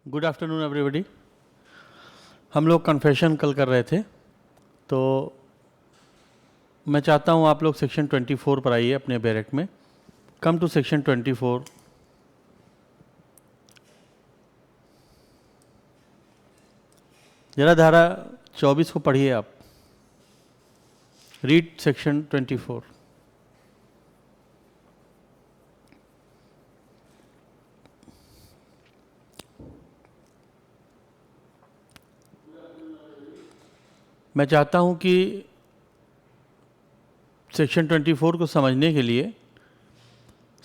Good afternoon everybody. हम लोग confession कल कर रहे थे, तो मैं चाहता हूँ आप लोग सेक्शन 24 पर आइए अपने बैरक में। Come to section 24। जरा धारा 24 को पढ़िए आप। Read section 24। मैं चाहता हूँ कि सेक्शन 24 को समझने के लिए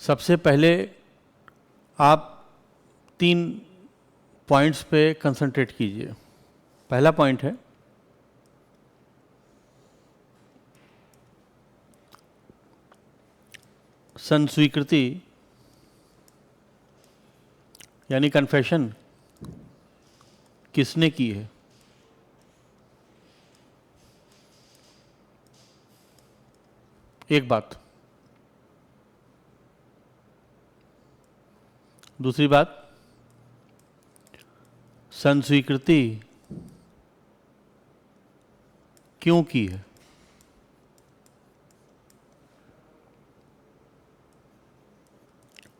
सबसे पहले आप 3 पॉइंट्स पे कंसंट्रेट कीजिए। पहला पॉइंट है संस्वीकृति यानी कन्फेशन किसने की है। एक बात। दूसरी बात, संस्वीकृति क्यों की है।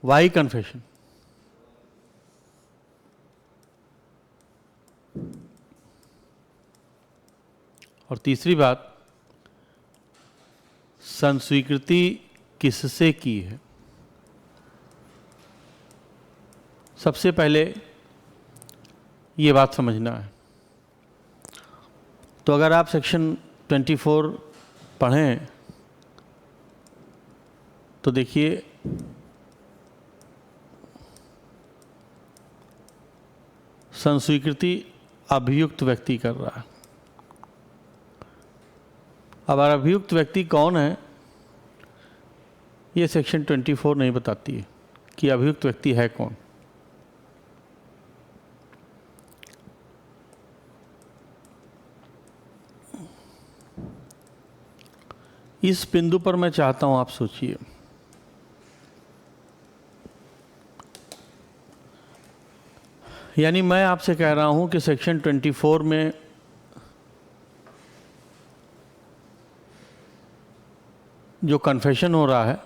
Why confession. और तीसरी बात, संस्वीकृति किससे की है। सबसे पहले ये बात समझना है। तो अगर आप सेक्शन 24 पढ़ें तो देखिए संस्वीकृति अभियुक्त व्यक्ति कर रहा है। अब अभियुक्त व्यक्ति कौन है ये सेक्शन 24 नहीं बताती है कि अभियुक्त व्यक्ति है कौन। इस बिंदु पर मैं चाहता हूं आप सोचिए। यानी मैं आपसे कह रहा हूं कि सेक्शन 24 में जो कन्फेशन हो रहा है,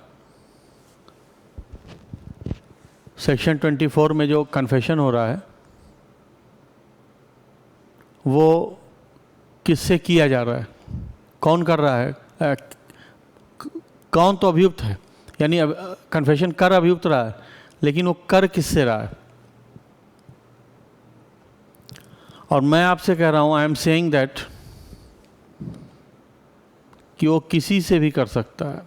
सेक्शन 24 में जो कन्फेशन हो रहा है वो किससे किया जा रहा है, कौन कर रहा है, कौन तो अभियुक्त है। यानी कन्फेशन कर अभियुक्त रहा है, लेकिन वो कर किससे रहा है। और मैं आपसे कह रहा हूं, आई एम सेइंग दैट, कि वो किसी से भी कर सकता है।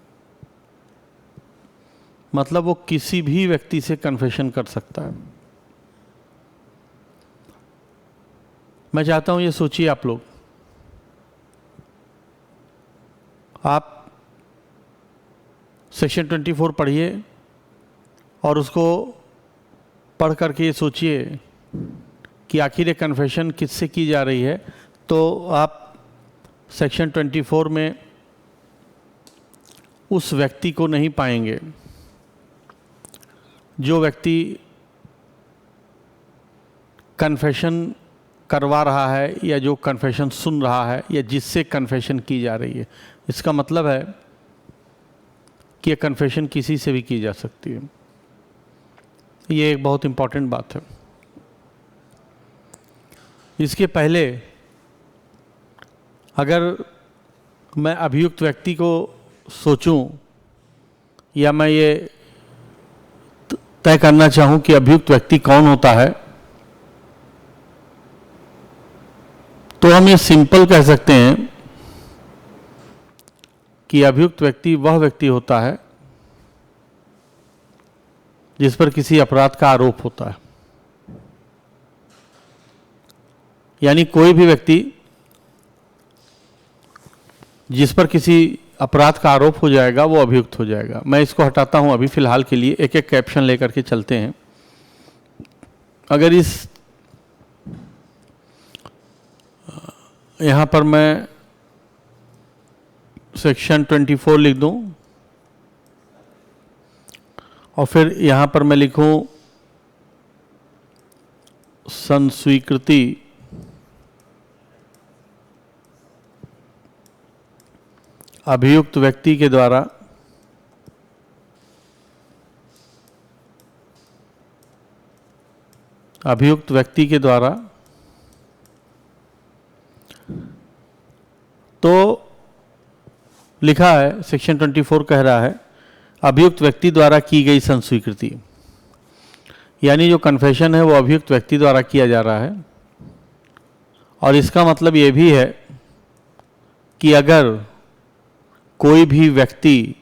मतलब वो किसी भी व्यक्ति से कन्फेशन कर सकता है। मैं चाहता हूं ये सोचिए आप लोग। आप सेक्शन 24 पढ़िए और उसको पढ़ करके ये सोचिए कि आखिर ये कन्फेशन किससे की जा रही है। तो आप सेक्शन 24 में उस व्यक्ति को नहीं पाएंगे जो व्यक्ति कन्फेशन करवा रहा है या जो कन्फेशन सुन रहा है या जिससे कन्फेशन की जा रही है। इसका मतलब है कि ये कन्फेशन किसी से भी की जा सकती है। ये एक बहुत इम्पॉर्टेंट बात है। इसके पहले अगर मैं अभियुक्त व्यक्ति को सोचूं या मैं ये तय करना चाहूं कि अभियुक्त व्यक्ति कौन होता है, तो हम ये सिंपल कह सकते हैं कि अभियुक्त व्यक्ति वह व्यक्ति होता है जिस पर किसी अपराध का आरोप होता है। यानी कोई भी व्यक्ति जिस पर किसी अपराध का आरोप हो जाएगा वो अभियुक्त हो जाएगा। मैं इसको हटाता हूं अभी फिलहाल के लिए, एक एक कैप्शन लेकर के चलते हैं। अगर इस यहां पर मैं सेक्शन 24 लिख दूं और फिर यहां पर मैं लिखूं संस्वीकृति अभियुक्त व्यक्ति के द्वारा तो लिखा है सेक्शन 24 कह रहा है अभियुक्त व्यक्ति द्वारा की गई संस्वीकृति, यानी जो कन्फेशन है वो अभियुक्त व्यक्ति द्वारा किया जा रहा है। और इसका मतलब ये भी है कि अगर कोई भी व्यक्ति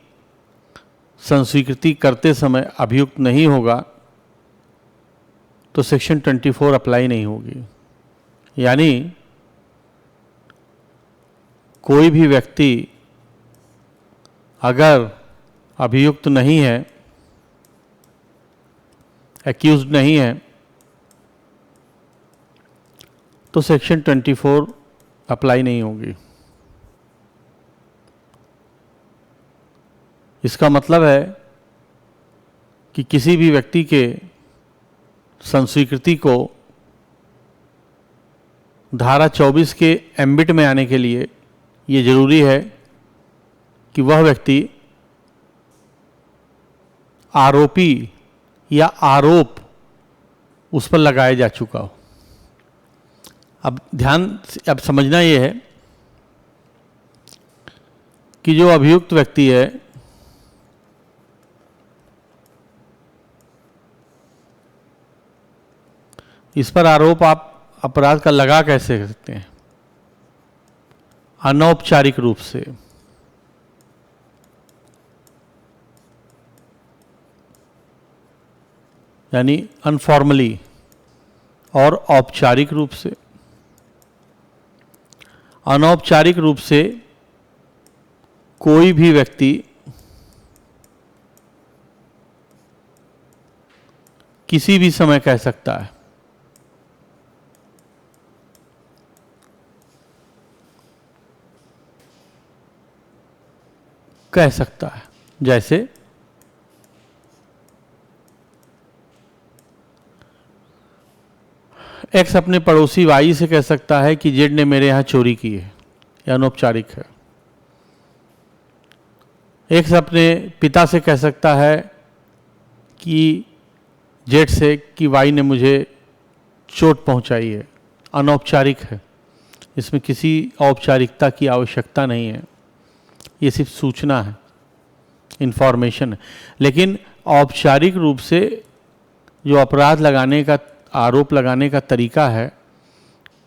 संस्वीकृति करते समय अभियुक्त नहीं होगा तो सेक्शन 24 अप्लाई नहीं होगी। यानी कोई भी व्यक्ति अगर अभियुक्त नहीं है, एक्यूज्ड नहीं है, तो सेक्शन 24 अप्लाई नहीं होगी। इसका मतलब है कि किसी भी व्यक्ति के संस्वीकृति को धारा 24 के एम्बिट में आने के लिए ये जरूरी है कि वह व्यक्ति आरोपी या आरोप उस पर लगाया जा चुका हो। अब समझना ये है कि जो अभियुक्त व्यक्ति है इस पर आरोप आप अपराध का लगा कैसे सकते हैं? अनौपचारिक रूप से। यानी अनफॉर्मली और औपचारिक रूप से। अनौपचारिक रूप से कोई भी व्यक्ति किसी भी समय कह सकता है। जैसे एक्स अपने पड़ोसी वाई से कह सकता है कि जेड ने मेरे यहां चोरी की है, यह अनौपचारिक है। एक्स अपने पिता से कह सकता है कि जेड से कि वाई ने मुझे चोट पहुंचाई है, अनौपचारिक है। इसमें किसी औपचारिकता की आवश्यकता नहीं है, ये सिर्फ सूचना है, इंफॉर्मेशन है। लेकिन औपचारिक रूप से जो अपराध लगाने का, आरोप लगाने का तरीका है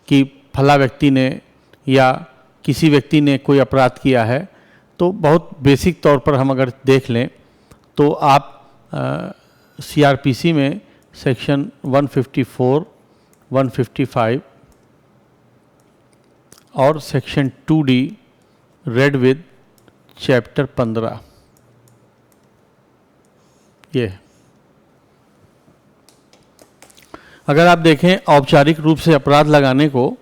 कि फला व्यक्ति ने या किसी व्यक्ति ने कोई अपराध किया है, तो बहुत बेसिक तौर पर हम अगर देख लें तो आप सीआरपीसी में सेक्शन 154, 155 और section 2D read with chapter 15 ये। अगर आप देखें औपचारिक रूप से अपराध लगाने को,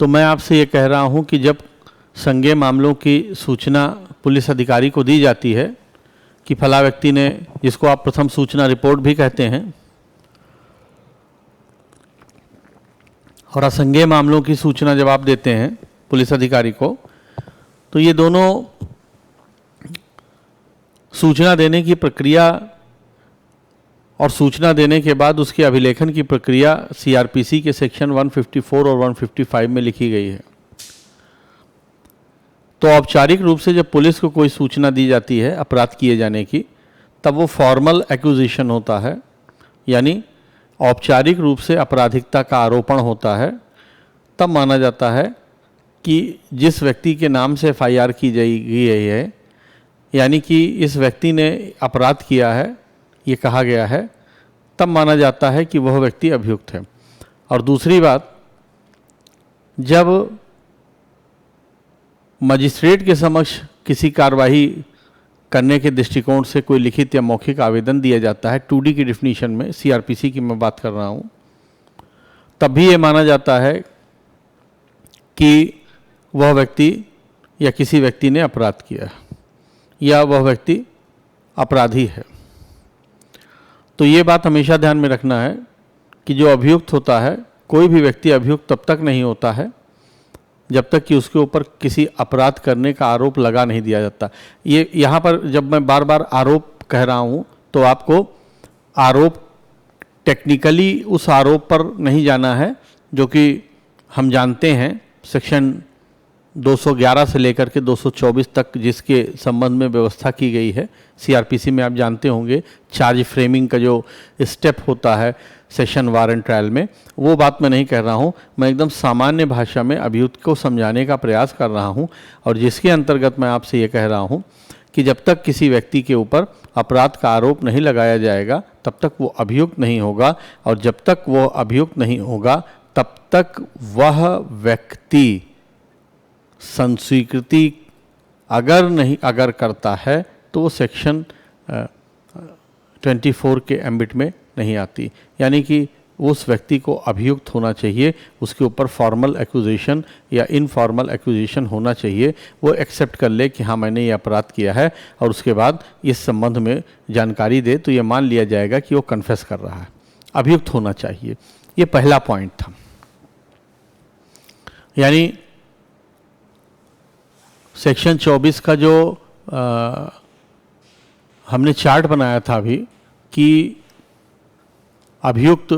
तो मैं आपसे ये कह रहा हूं कि जब संज्ञेय मामलों की सूचना पुलिस अधिकारी को दी जाती है कि फला व्यक्ति ने, जिसको आप प्रथम सूचना रिपोर्ट भी कहते हैं, और असंज्ञेय मामलों की सूचना जब आप देते हैं पुलिस अधिकारी को, तो ये दोनों सूचना देने की प्रक्रिया और सूचना देने के बाद उसके अभिलेखन की प्रक्रिया सीआरपीसी के सेक्शन 154 और 155 में लिखी गई है। तो औपचारिक रूप से जब पुलिस को कोई सूचना दी जाती है अपराध किए जाने की, तब वो फॉर्मल एक्यूजिशन होता है, यानी औपचारिक रूप से आपराधिकता का आरोपण होता है। तब माना जाता है कि जिस व्यक्ति के नाम से एफआईआर की गई है, यानी कि इस व्यक्ति ने अपराध किया है, ये कहा गया है, तब माना जाता है कि वह व्यक्ति अभियुक्त है। और दूसरी बात, जब मजिस्ट्रेट के समक्ष किसी कार्रवाई करने के दृष्टिकोण से कोई लिखित या मौखिक आवेदन दिया जाता है, 2D की डिफिनीशन में, सीआरपीसी की मैं बात कर रहा हूँ, तब भी ये माना जाता है कि वह व्यक्ति या किसी व्यक्ति ने अपराध किया है या वह व्यक्ति अपराधी है। तो ये बात हमेशा ध्यान में रखना है कि जो अभियुक्त होता है, कोई भी व्यक्ति अभियुक्त तब तक नहीं होता है जब तक कि उसके ऊपर किसी अपराध करने का आरोप लगा नहीं दिया जाता। ये यहाँ पर जब मैं बार बार आरोप कह रहा हूँ तो आपको आरोप टेक्निकली उस आरोप पर नहीं जाना है जो कि हम जानते हैं सेक्शन 211 से लेकर के 224 तक जिसके संबंध में व्यवस्था की गई है सीआरपीसी में। आप जानते होंगे चार्ज फ्रेमिंग का जो स्टेप होता है सेशन वारंट ट्रायल में, वो बात मैं नहीं कह रहा हूँ। मैं एकदम सामान्य भाषा में अभियुक्त को समझाने का प्रयास कर रहा हूँ, और जिसके अंतर्गत मैं आपसे ये कह रहा हूँ कि जब तक किसी व्यक्ति के ऊपर अपराध का आरोप नहीं लगाया जाएगा तब तक वो अभियुक्त नहीं होगा, और जब तक वो अभियुक्त नहीं होगा तब तक वह व्यक्ति संस्वीकृति अगर करता है तो वो सेक्शन 24 के एम्बिट में नहीं आती। यानी कि उस व्यक्ति को अभियुक्त होना चाहिए, उसके ऊपर फॉर्मल एक्यूजेशन या इनफॉर्मल एक्यूजेशन होना चाहिए, वो एक्सेप्ट कर ले कि हाँ मैंने ये अपराध किया है, और उसके बाद इस संबंध में जानकारी दे तो ये मान लिया जाएगा कि वो कन्फेस कर रहा है। अभियुक्त होना चाहिए, ये पहला पॉइंट था। यानी सेक्शन 24 का जो हमने चार्ट बनाया था अभी कि अभियुक्त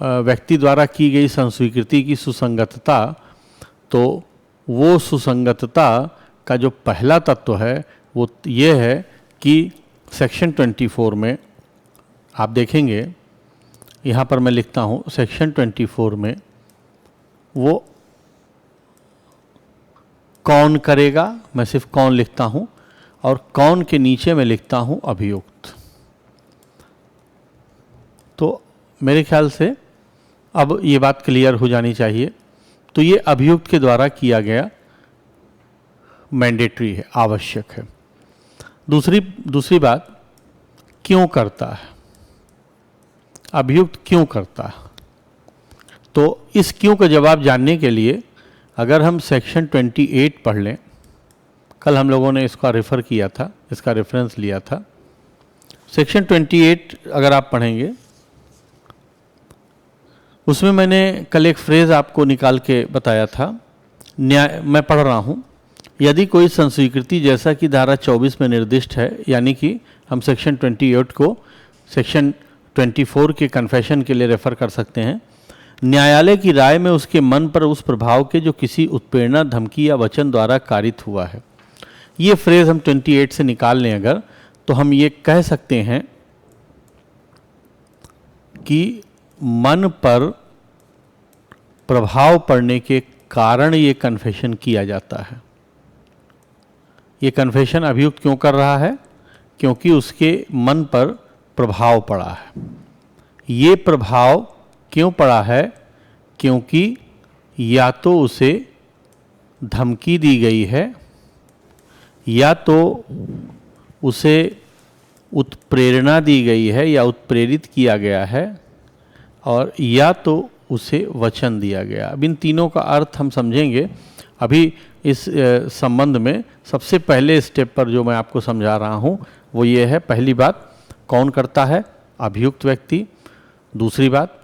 व्यक्ति द्वारा की गई संस्वीकृति की सुसंगतता, तो वो सुसंगतता का जो पहला तत्व है वो ये है कि सेक्शन 24 में आप देखेंगे, यहाँ पर मैं लिखता हूँ सेक्शन 24 में वो कौन करेगा, मैं सिर्फ कौन लिखता हूँ, और कौन के नीचे मैं लिखता हूँ अभियुक्त। तो मेरे ख्याल से अब ये बात क्लियर हो जानी चाहिए। तो ये अभियुक्त के द्वारा किया गया मैंडेटरी है, आवश्यक है। दूसरी बात, क्यों करता है अभियुक्त, क्यों करता है? तो इस क्यों का जवाब जानने के लिए अगर हम सेक्शन 28 पढ़ लें, कल हम लोगों ने इसका रेफ़र किया था, इसका रेफरेंस लिया था। सेक्शन 28 अगर आप पढ़ेंगे, उसमें मैंने कल एक फ्रेज़ आपको निकाल के बताया था। मैं पढ़ रहा हूँ, यदि कोई संस्वीकृति जैसा कि धारा 24 में निर्दिष्ट है, यानी कि हम सेक्शन 28 को सेक्शन 24 के कन्फेशन के लिए रेफ़र कर सकते हैं। न्यायालय की राय में उसके मन पर उस प्रभाव के जो किसी उत्प्रेरणा, धमकी या वचन द्वारा कारित हुआ है। ये फ्रेज़ हम 28 से निकाल लें अगर, तो हम ये कह सकते हैं कि मन पर प्रभाव पड़ने के कारण ये कन्फेशन किया जाता है। ये कन्फेशन अभियुक्त क्यों कर रहा है? क्योंकि उसके मन पर प्रभाव पड़ा है। ये प्रभाव क्यों पड़ा है? क्योंकि या तो उसे धमकी दी गई है, या तो उसे उत्प्रेरणा दी गई है या उत्प्रेरित किया गया है, और या तो उसे वचन दिया गया। अब इन तीनों का अर्थ हम समझेंगे अभी इस संबंध में। सबसे पहले स्टेप पर जो मैं आपको समझा रहा हूँ वो ये है, पहली बात, कौन करता है? अभियुक्त व्यक्ति। दूसरी बात,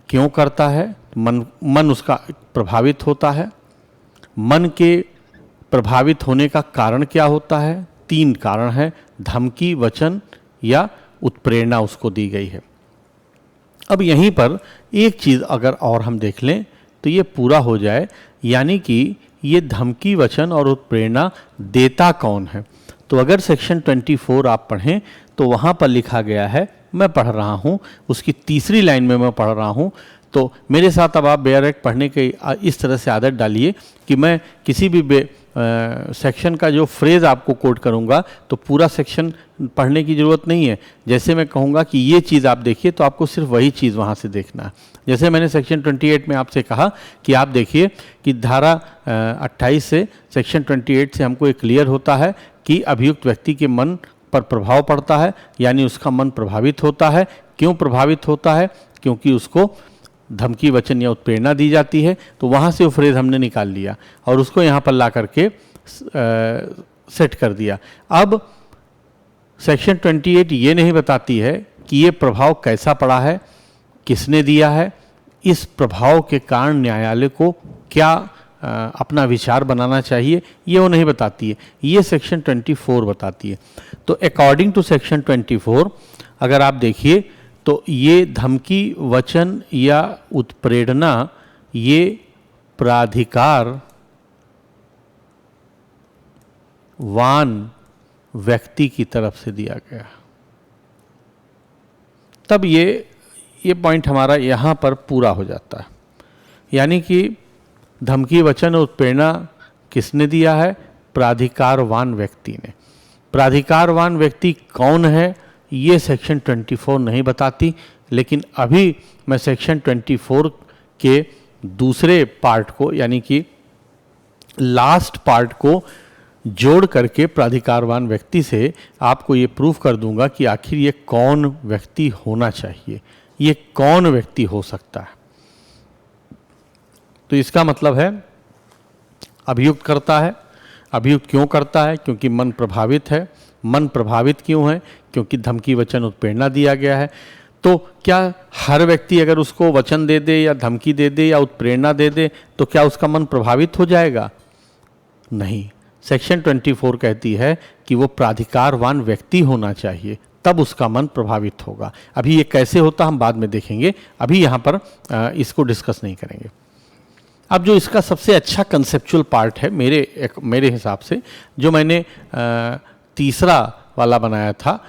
क्यों करता है? मन उसका प्रभावित होता है। मन के प्रभावित होने का कारण क्या होता है? 3 कारण है, धमकी, वचन या उत्प्रेरणा उसको दी गई है। अब यहीं पर एक चीज़ अगर और हम देख लें तो ये पूरा हो जाए, यानी कि ये धमकी, वचन और उत्प्रेरणा देता कौन है? तो अगर सेक्शन 24 आप पढ़ें तो वहाँ पर लिखा गया है, मैं पढ़ रहा हूँ, उसकी तीसरी लाइन में मैं पढ़ रहा हूँ। तो मेरे साथ अब आप बेयर एक्ट पढ़ने की इस तरह से आदत डालिए कि मैं किसी भी सेक्शन का जो फ्रेज़ आपको कोट करूँगा तो पूरा सेक्शन पढ़ने की ज़रूरत नहीं है। जैसे मैं कहूँगा कि ये चीज़ आप देखिए तो आपको सिर्फ वही चीज़ वहाँ से देखना है। जैसे मैंने सेक्शन 28 में आपसे कहा कि आप देखिए कि धारा 28 से सेक्शन 28 से हमको ये क्लियर होता है कि अभियुक्त व्यक्ति के मन पर प्रभाव पड़ता है, यानी उसका मन प्रभावित होता है। क्यों प्रभावित होता है? क्योंकि उसको धमकी, वचन या उत्प्रेरणा दी जाती है। तो वहाँ से वो फ्रेज़ हमने निकाल लिया और उसको यहाँ पर ला करके सेट कर दिया। अब सेक्शन 28 ये नहीं बताती है कि ये प्रभाव कैसा पड़ा है, किसने दिया है, इस प्रभाव के कारण न्यायालय को क्या अपना विचार बनाना चाहिए, ये वो नहीं बताती है, ये सेक्शन 24 बताती है। तो अकॉर्डिंग टू सेक्शन 24 अगर आप देखिए तो ये धमकी, वचन या उत्प्रेरणा ये प्राधिकार वान व्यक्ति की तरफ से दिया गया। तब ये पॉइंट हमारा यहाँ पर पूरा हो जाता है। यानी कि धमकी, वचन और उत्प्रेरणा किसने दिया है, प्राधिकारवान व्यक्ति ने। प्राधिकारवान व्यक्ति कौन है ये सेक्शन 24 नहीं बताती, लेकिन अभी मैं सेक्शन 24 के दूसरे पार्ट को यानी कि लास्ट पार्ट को जोड़ करके प्राधिकारवान व्यक्ति से आपको ये प्रूफ कर दूंगा कि आखिर ये कौन व्यक्ति होना चाहिए, ये कौन व्यक्ति हो सकता है। तो इसका मतलब है अभियुक्त करता है। अभियुक्त क्यों करता है? क्योंकि मन प्रभावित है। मन प्रभावित क्यों है? क्योंकि धमकी, वचन, उत्प्रेरणा दिया गया है। तो क्या हर व्यक्ति अगर उसको वचन दे दे या धमकी दे दे या उत्प्रेरणा दे दे तो क्या उसका मन प्रभावित हो जाएगा? नहीं। सेक्शन 24 कहती है कि वो प्राधिकारवान व्यक्ति होना चाहिए, तब उसका मन प्रभावित होगा। अभी ये कैसे होता हम बाद में देखेंगे, अभी यहाँ पर इसको डिस्कस नहीं करेंगे। अब जो इसका सबसे अच्छा कंसेप्चुअल पार्ट है मेरे हिसाब से, जो मैंने तीसरा वाला बनाया था,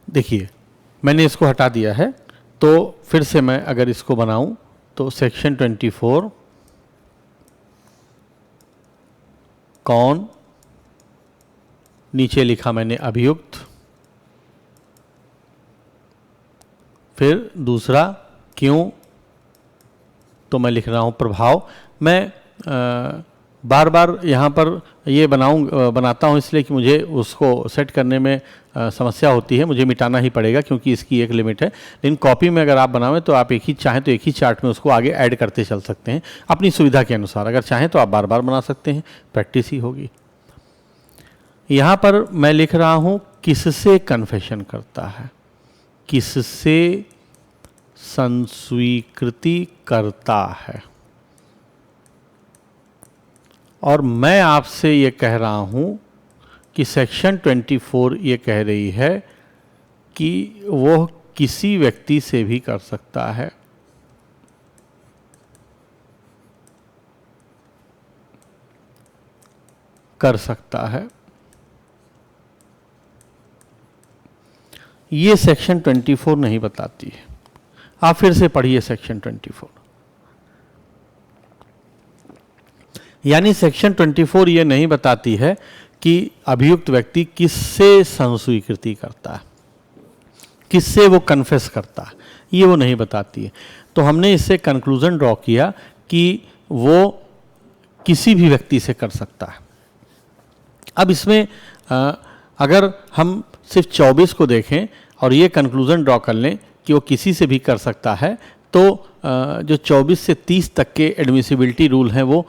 देखिए मैंने इसको हटा दिया है, तो फिर से मैं अगर इसको बनाऊं तो सेक्शन 24 कौन, नीचे लिखा मैंने अभियुक्त, फिर दूसरा क्यों, तो मैं लिख रहा हूँ प्रभाव। मैं बार बार यहाँ पर ये बनाता हूँ इसलिए कि मुझे उसको सेट करने में समस्या होती है, मुझे मिटाना ही पड़ेगा क्योंकि इसकी एक लिमिट है। लेकिन कॉपी में अगर आप बनावें तो आप चाहें तो एक ही चार्ट में उसको आगे ऐड करते चल सकते हैं अपनी सुविधा के अनुसार। अगर चाहें तो आप बार बार बना सकते हैं, प्रैक्टिस ही होगी। यहाँ पर मैं लिख रहा हूँ किससे कन्फेशन करता है, किससे संस्वीकृति करता है। और मैं आपसे ये कह रहा हूँ कि सेक्शन 24 ये कह रही है कि वो किसी व्यक्ति से भी कर सकता है। कर सकता है। ये सेक्शन 24 नहीं बताती है। आप फिर से पढ़िए सेक्शन 24। यानी सेक्शन 24 ये नहीं बताती है कि अभियुक्त व्यक्ति किससे संस्वीकृति करता है, किससे वो कन्फेस करता है, ये वो नहीं बताती है। तो हमने इससे कंक्लूजन ड्रॉ किया कि वो किसी भी व्यक्ति से कर सकता है। अब इसमें अगर हम सिर्फ 24 को देखें और ये कंक्लूजन ड्रॉ कर लें कि वो किसी से भी कर सकता है, तो जो 24 से 30 तक के एडमिसिबिलिटी रूल हैं वो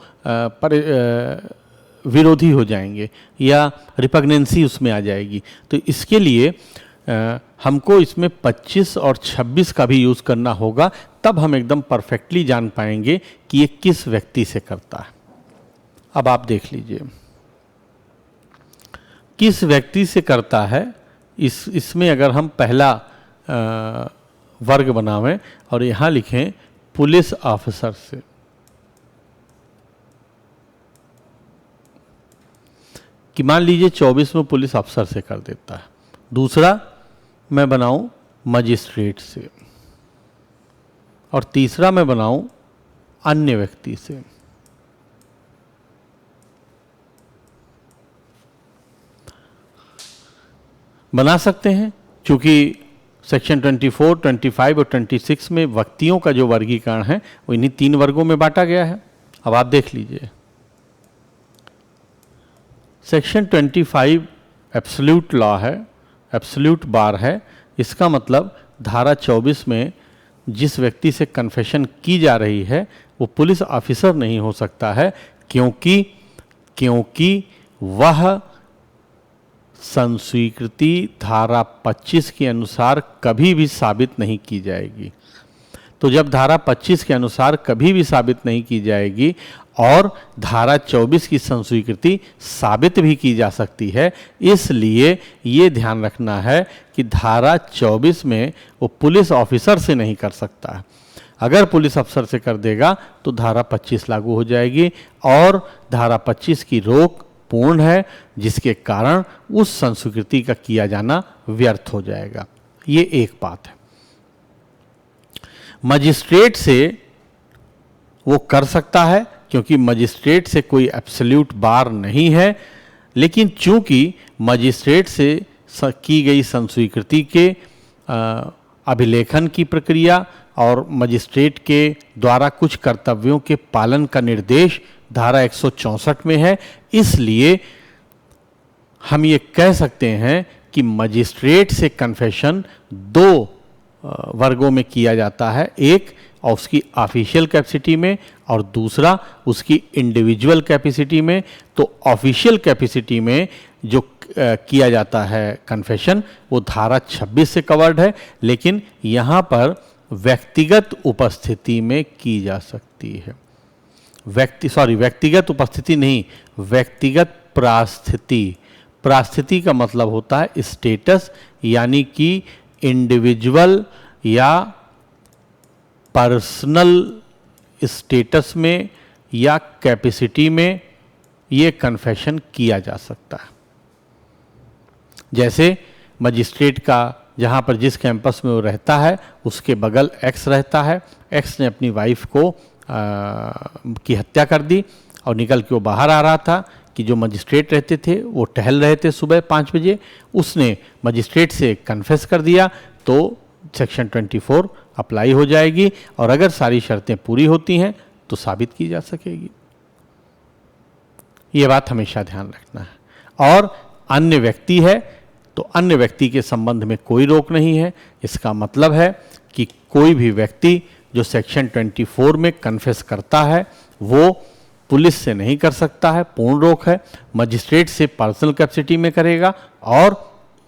विरोधी हो जाएंगे या रिपग्नेंसी उसमें आ जाएगी। तो इसके लिए हमको इसमें 25 और 26 का भी यूज़ करना होगा, तब हम एकदम परफेक्टली जान पाएंगे कि ये किस व्यक्ति से करता है। अब आप देख लीजिए किस व्यक्ति से करता है। इसमें अगर हम पहला वर्ग बनावें और यहाँ लिखें पुलिस ऑफिसर से, कि मान लीजिए 24 में पुलिस अफसर से कर देता है। दूसरा मैं बनाऊं मजिस्ट्रेट से, और तीसरा मैं बनाऊं अन्य व्यक्ति से। बना सकते हैं क्योंकि सेक्शन 24, 25 और 26 में व्यक्तियों का जो वर्गीकरण है वो इन्हीं 3 वर्गों में बांटा गया है। अब आप देख लीजिए सेक्शन 25 एब्सोल्यूट लॉ है, एब्सोल्यूट बार है। इसका मतलब धारा 24 में जिस व्यक्ति से कन्फेशन की जा रही है वो पुलिस ऑफिसर नहीं हो सकता है, क्योंकि वह संस्वीकृति धारा 25 के अनुसार कभी भी साबित नहीं की जाएगी। तो जब धारा 25 के अनुसार कभी भी साबित नहीं की जाएगी और धारा 24 की संस्वीकृति साबित भी की जा सकती है, इसलिए ये ध्यान रखना है कि धारा 24 में वो पुलिस ऑफिसर से नहीं कर सकता है। अगर पुलिस अफसर से कर देगा तो धारा 25 लागू हो जाएगी और धारा 25 की रोक पूर्ण है, जिसके कारण उस संस्वीकृति का किया जाना व्यर्थ हो जाएगा। ये एक बात है। मजिस्ट्रेट से वो कर सकता है क्योंकि मजिस्ट्रेट से कोई एब्सोल्यूट बार नहीं है, लेकिन चूंकि मजिस्ट्रेट से की गई संस्वीकृति के अभिलेखन की प्रक्रिया और मजिस्ट्रेट के द्वारा कुछ कर्तव्यों के पालन का निर्देश धारा 164 में है, इसलिए हम ये कह सकते हैं कि मजिस्ट्रेट से कन्फेशन दो वर्गों में किया जाता है, एक उसकी ऑफिशियल कैपेसिटी में और दूसरा उसकी इंडिविजुअल कैपेसिटी में। तो ऑफिशियल कैपेसिटी में जो किया जाता है कन्फेशन वो धारा 26 से कवर्ड है, लेकिन यहाँ पर व्यक्तिगत उपस्थिति में की जा सकती है। व्यक्तिगत उपस्थिति नहीं, व्यक्तिगत प्रास्थिति। प्रास्थिति का मतलब होता है स्टेटस, यानी कि इंडिविजुअल या पर्सनल स्टेटस में या कैपेसिटी में ये कन्फेशन किया जा सकता है। जैसे मजिस्ट्रेट का जहाँ पर जिस कैंपस में वो रहता है उसके बगल एक्स रहता है, एक्स ने अपनी वाइफ को की हत्या कर दी और निकल के वो बाहर आ रहा था कि जो मजिस्ट्रेट रहते थे वो टहल रहे थे सुबह 5 बजे, उसने मजिस्ट्रेट से कन्फेस कर दिया तो सेक्शन 24 अप्लाई हो जाएगी और अगर सारी शर्तें पूरी होती हैं तो साबित की जा सकेगी। ये बात हमेशा ध्यान रखना है। और अन्य व्यक्ति है तो अन्य व्यक्ति के संबंध में कोई रोक नहीं है। इसका मतलब है कि कोई भी व्यक्ति जो सेक्शन 24 में कन्फेस करता है वो पुलिस से नहीं कर सकता है, पूर्ण रोक है। मजिस्ट्रेट से पर्सनल कैपेसिटी में करेगा और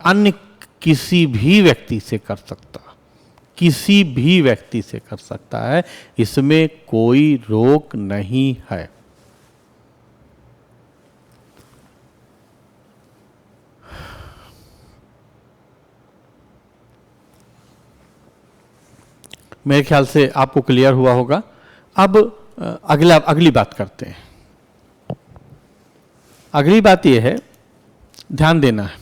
अन्य किसी भी व्यक्ति से कर सकता है, किसी भी व्यक्ति से कर सकता है, इसमें कोई रोक नहीं है। मेरे ख्याल से आपको क्लियर हुआ होगा। अब अगली बात करते हैं। अगली बात यह है, ध्यान देना है,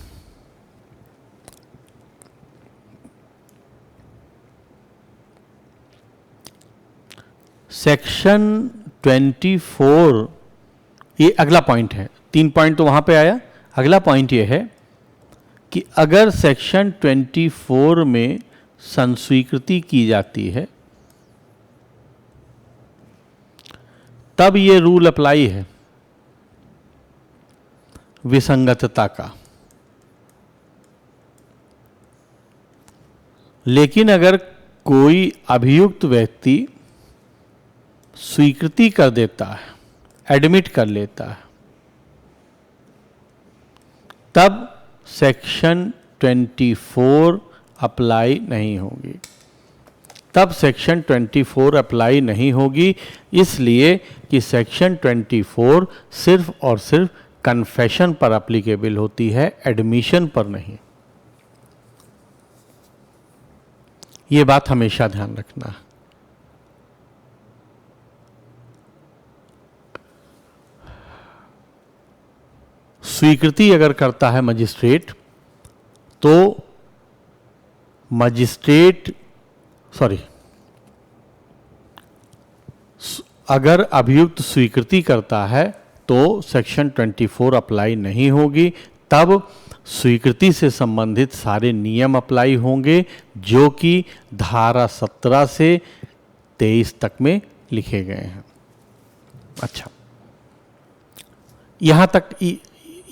सेक्शन 24, ये अगला पॉइंट है। 3 पॉइंट तो वहां पे आया। अगला पॉइंट ये है कि अगर सेक्शन 24 में संस्वीकृति की जाती है तब ये रूल अप्लाई है विसंगतता का। लेकिन अगर कोई अभियुक्त व्यक्ति स्वीकृति कर देता है, एडमिट कर लेता है, तब सेक्शन 24 अप्लाई नहीं होगी। तब सेक्शन 24 अप्लाई नहीं होगी, इसलिए कि सेक्शन 24 सिर्फ और सिर्फ कन्फेशन पर एप्लीकेबल होती है, एडमिशन पर नहीं। ये बात हमेशा ध्यान रखना है। स्वीकृति अगर करता है मजिस्ट्रेट तो अगर अभियुक्त स्वीकृति करता है तो सेक्शन 24 अप्लाई नहीं होगी। तब स्वीकृति से संबंधित सारे नियम अप्लाई होंगे जो कि धारा 17 से 23 तक में लिखे गए हैं। अच्छा, यहां तक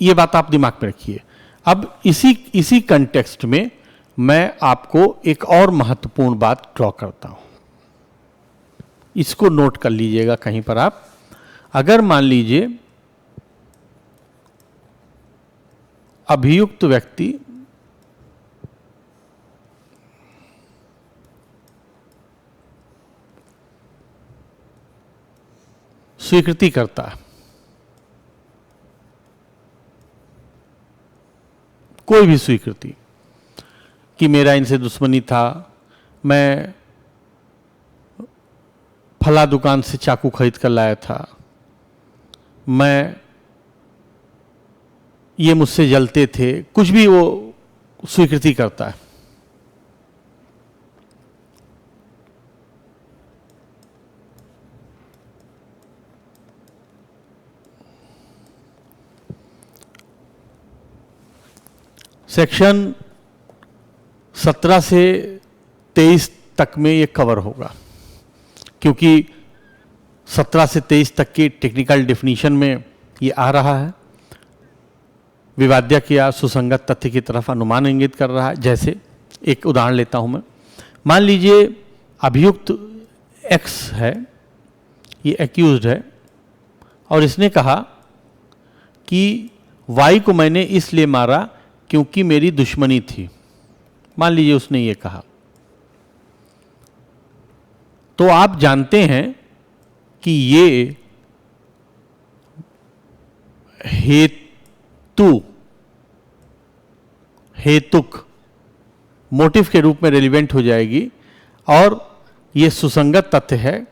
ये बात आप दिमाग में रखिए। अब इसी कंटेक्स्ट में मैं आपको एक और महत्वपूर्ण बात ड्रॉ करता हूं, इसको नोट कर लीजिएगा कहीं पर आप। अगर मान लीजिए अभियुक्त व्यक्ति स्वीकृति करता है, कोई भी स्वीकृति, कि मेरा इनसे दुश्मनी था, मैं फला दुकान से चाकू खरीद कर लाया था, ये मुझसे जलते थे, कुछ भी वो स्वीकृति करता है। सेक्शन 17 से 23 तक में ये कवर होगा, क्योंकि 17 से 23 तक की टेक्निकल डेफिनेशन में ये आ रहा है। विवाद्यक या सुसंगत तथ्य की तरफ अनुमान इंगित कर रहा है। जैसे एक उदाहरण लेता हूं मैं, मान लीजिए अभियुक्त एक्स है, ये एक्यूज्ड है, और इसने कहा कि वाई को मैंने इसलिए मारा क्योंकि मेरी दुश्मनी थी। मान लीजिए उसने ये कहा, तो आप जानते हैं कि ये हेतुक मोटिव के रूप में रेलिवेंट हो जाएगी, और ये सुसंगत तथ्य है,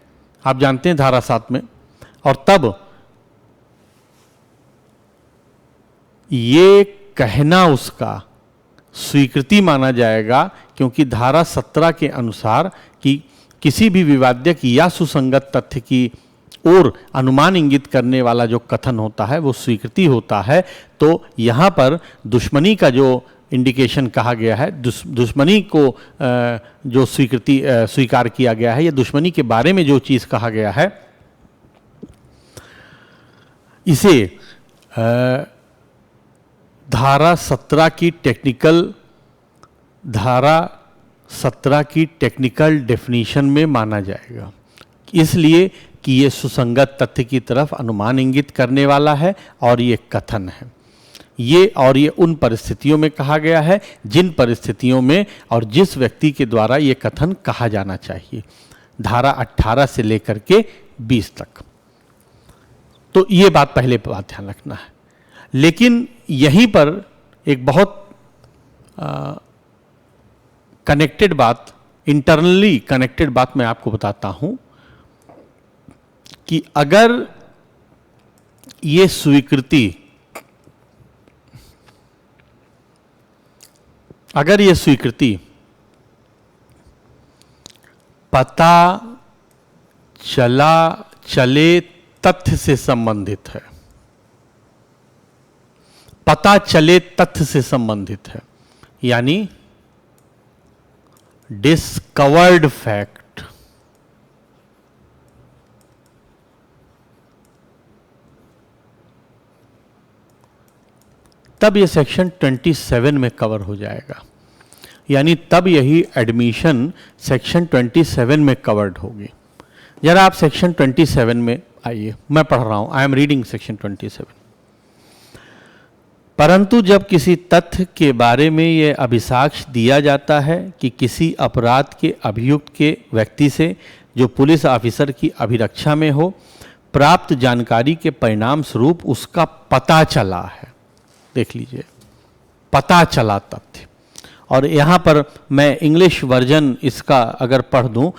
आप जानते हैं धारा 7 में, और तब ये कहना उसका स्वीकृति माना जाएगा, क्योंकि धारा 17 के अनुसार कि किसी भी विवाद्यक या सुसंगत तथ्य की ओर अनुमान इंगित करने वाला जो कथन होता है वो स्वीकृति होता है। तो यहाँ पर दुश्मनी का जो इंडिकेशन कहा गया है, दुश्मनी को जो स्वीकार किया गया है, या दुश्मनी के बारे में जो चीज़ कहा गया है, इसे धारा 17 की टेक्निकल डेफिनेशन में माना जाएगा, इसलिए कि ये सुसंगत तथ्य की तरफ अनुमान इंगित करने वाला है और ये कथन है। ये उन परिस्थितियों में कहा गया है जिन परिस्थितियों में और जिस व्यक्ति के द्वारा ये कथन कहा जाना चाहिए, धारा 18 से लेकर के 20 तक। तो ये पहले बात ध्यान रखना है। लेकिन यहीं पर एक बहुत कनेक्टेड बात, इंटरनली कनेक्टेड बात मैं आपको बताता हूं कि अगर ये स्वीकृति पता चले तथ्य से संबंधित है, पता चले तथ्य से संबंधित है, यानी डिस्कवर्ड फैक्ट, तब ये सेक्शन 27 में कवर हो जाएगा। यानी तब यही एडमिशन सेक्शन 27 में कवर्ड होगी। जरा आप सेक्शन 27 में आइए, मैं पढ़ रहा हूं, आई एम रीडिंग सेक्शन 27। परंतु जब किसी तथ्य के बारे में यह अभिसाक्ष्य दिया जाता है कि किसी अपराध के अभियुक्त के व्यक्ति से जो पुलिस ऑफिसर की अभिरक्षा में हो, प्राप्त जानकारी के परिणाम स्वरूप उसका पता चला है, देख लीजिए, पता चला तथ्य। और यहाँ पर मैं इंग्लिश वर्जन इसका अगर पढ़ दूं,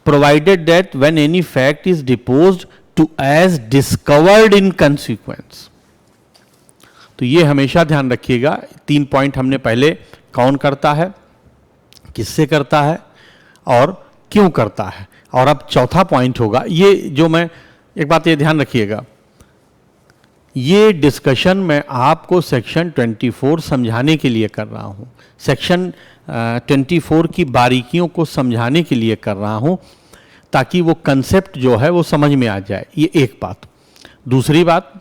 provided that when any fact is deposed to as discovered in consequence. तो ये हमेशा ध्यान रखिएगा, 3 पॉइंट हमने पहले, कौन करता है, किससे करता है और क्यों करता है, और अब चौथा पॉइंट होगा ये जो मैं, एक बात ये ध्यान रखिएगा, ये डिस्कशन मैं आपको सेक्शन 24 समझाने के लिए कर रहा हूँ, सेक्शन 24 की बारीकियों को समझाने के लिए कर रहा हूँ, ताकि वो कंसेप्ट जो है वो समझ में आ जाए। ये एक बात। दूसरी बात,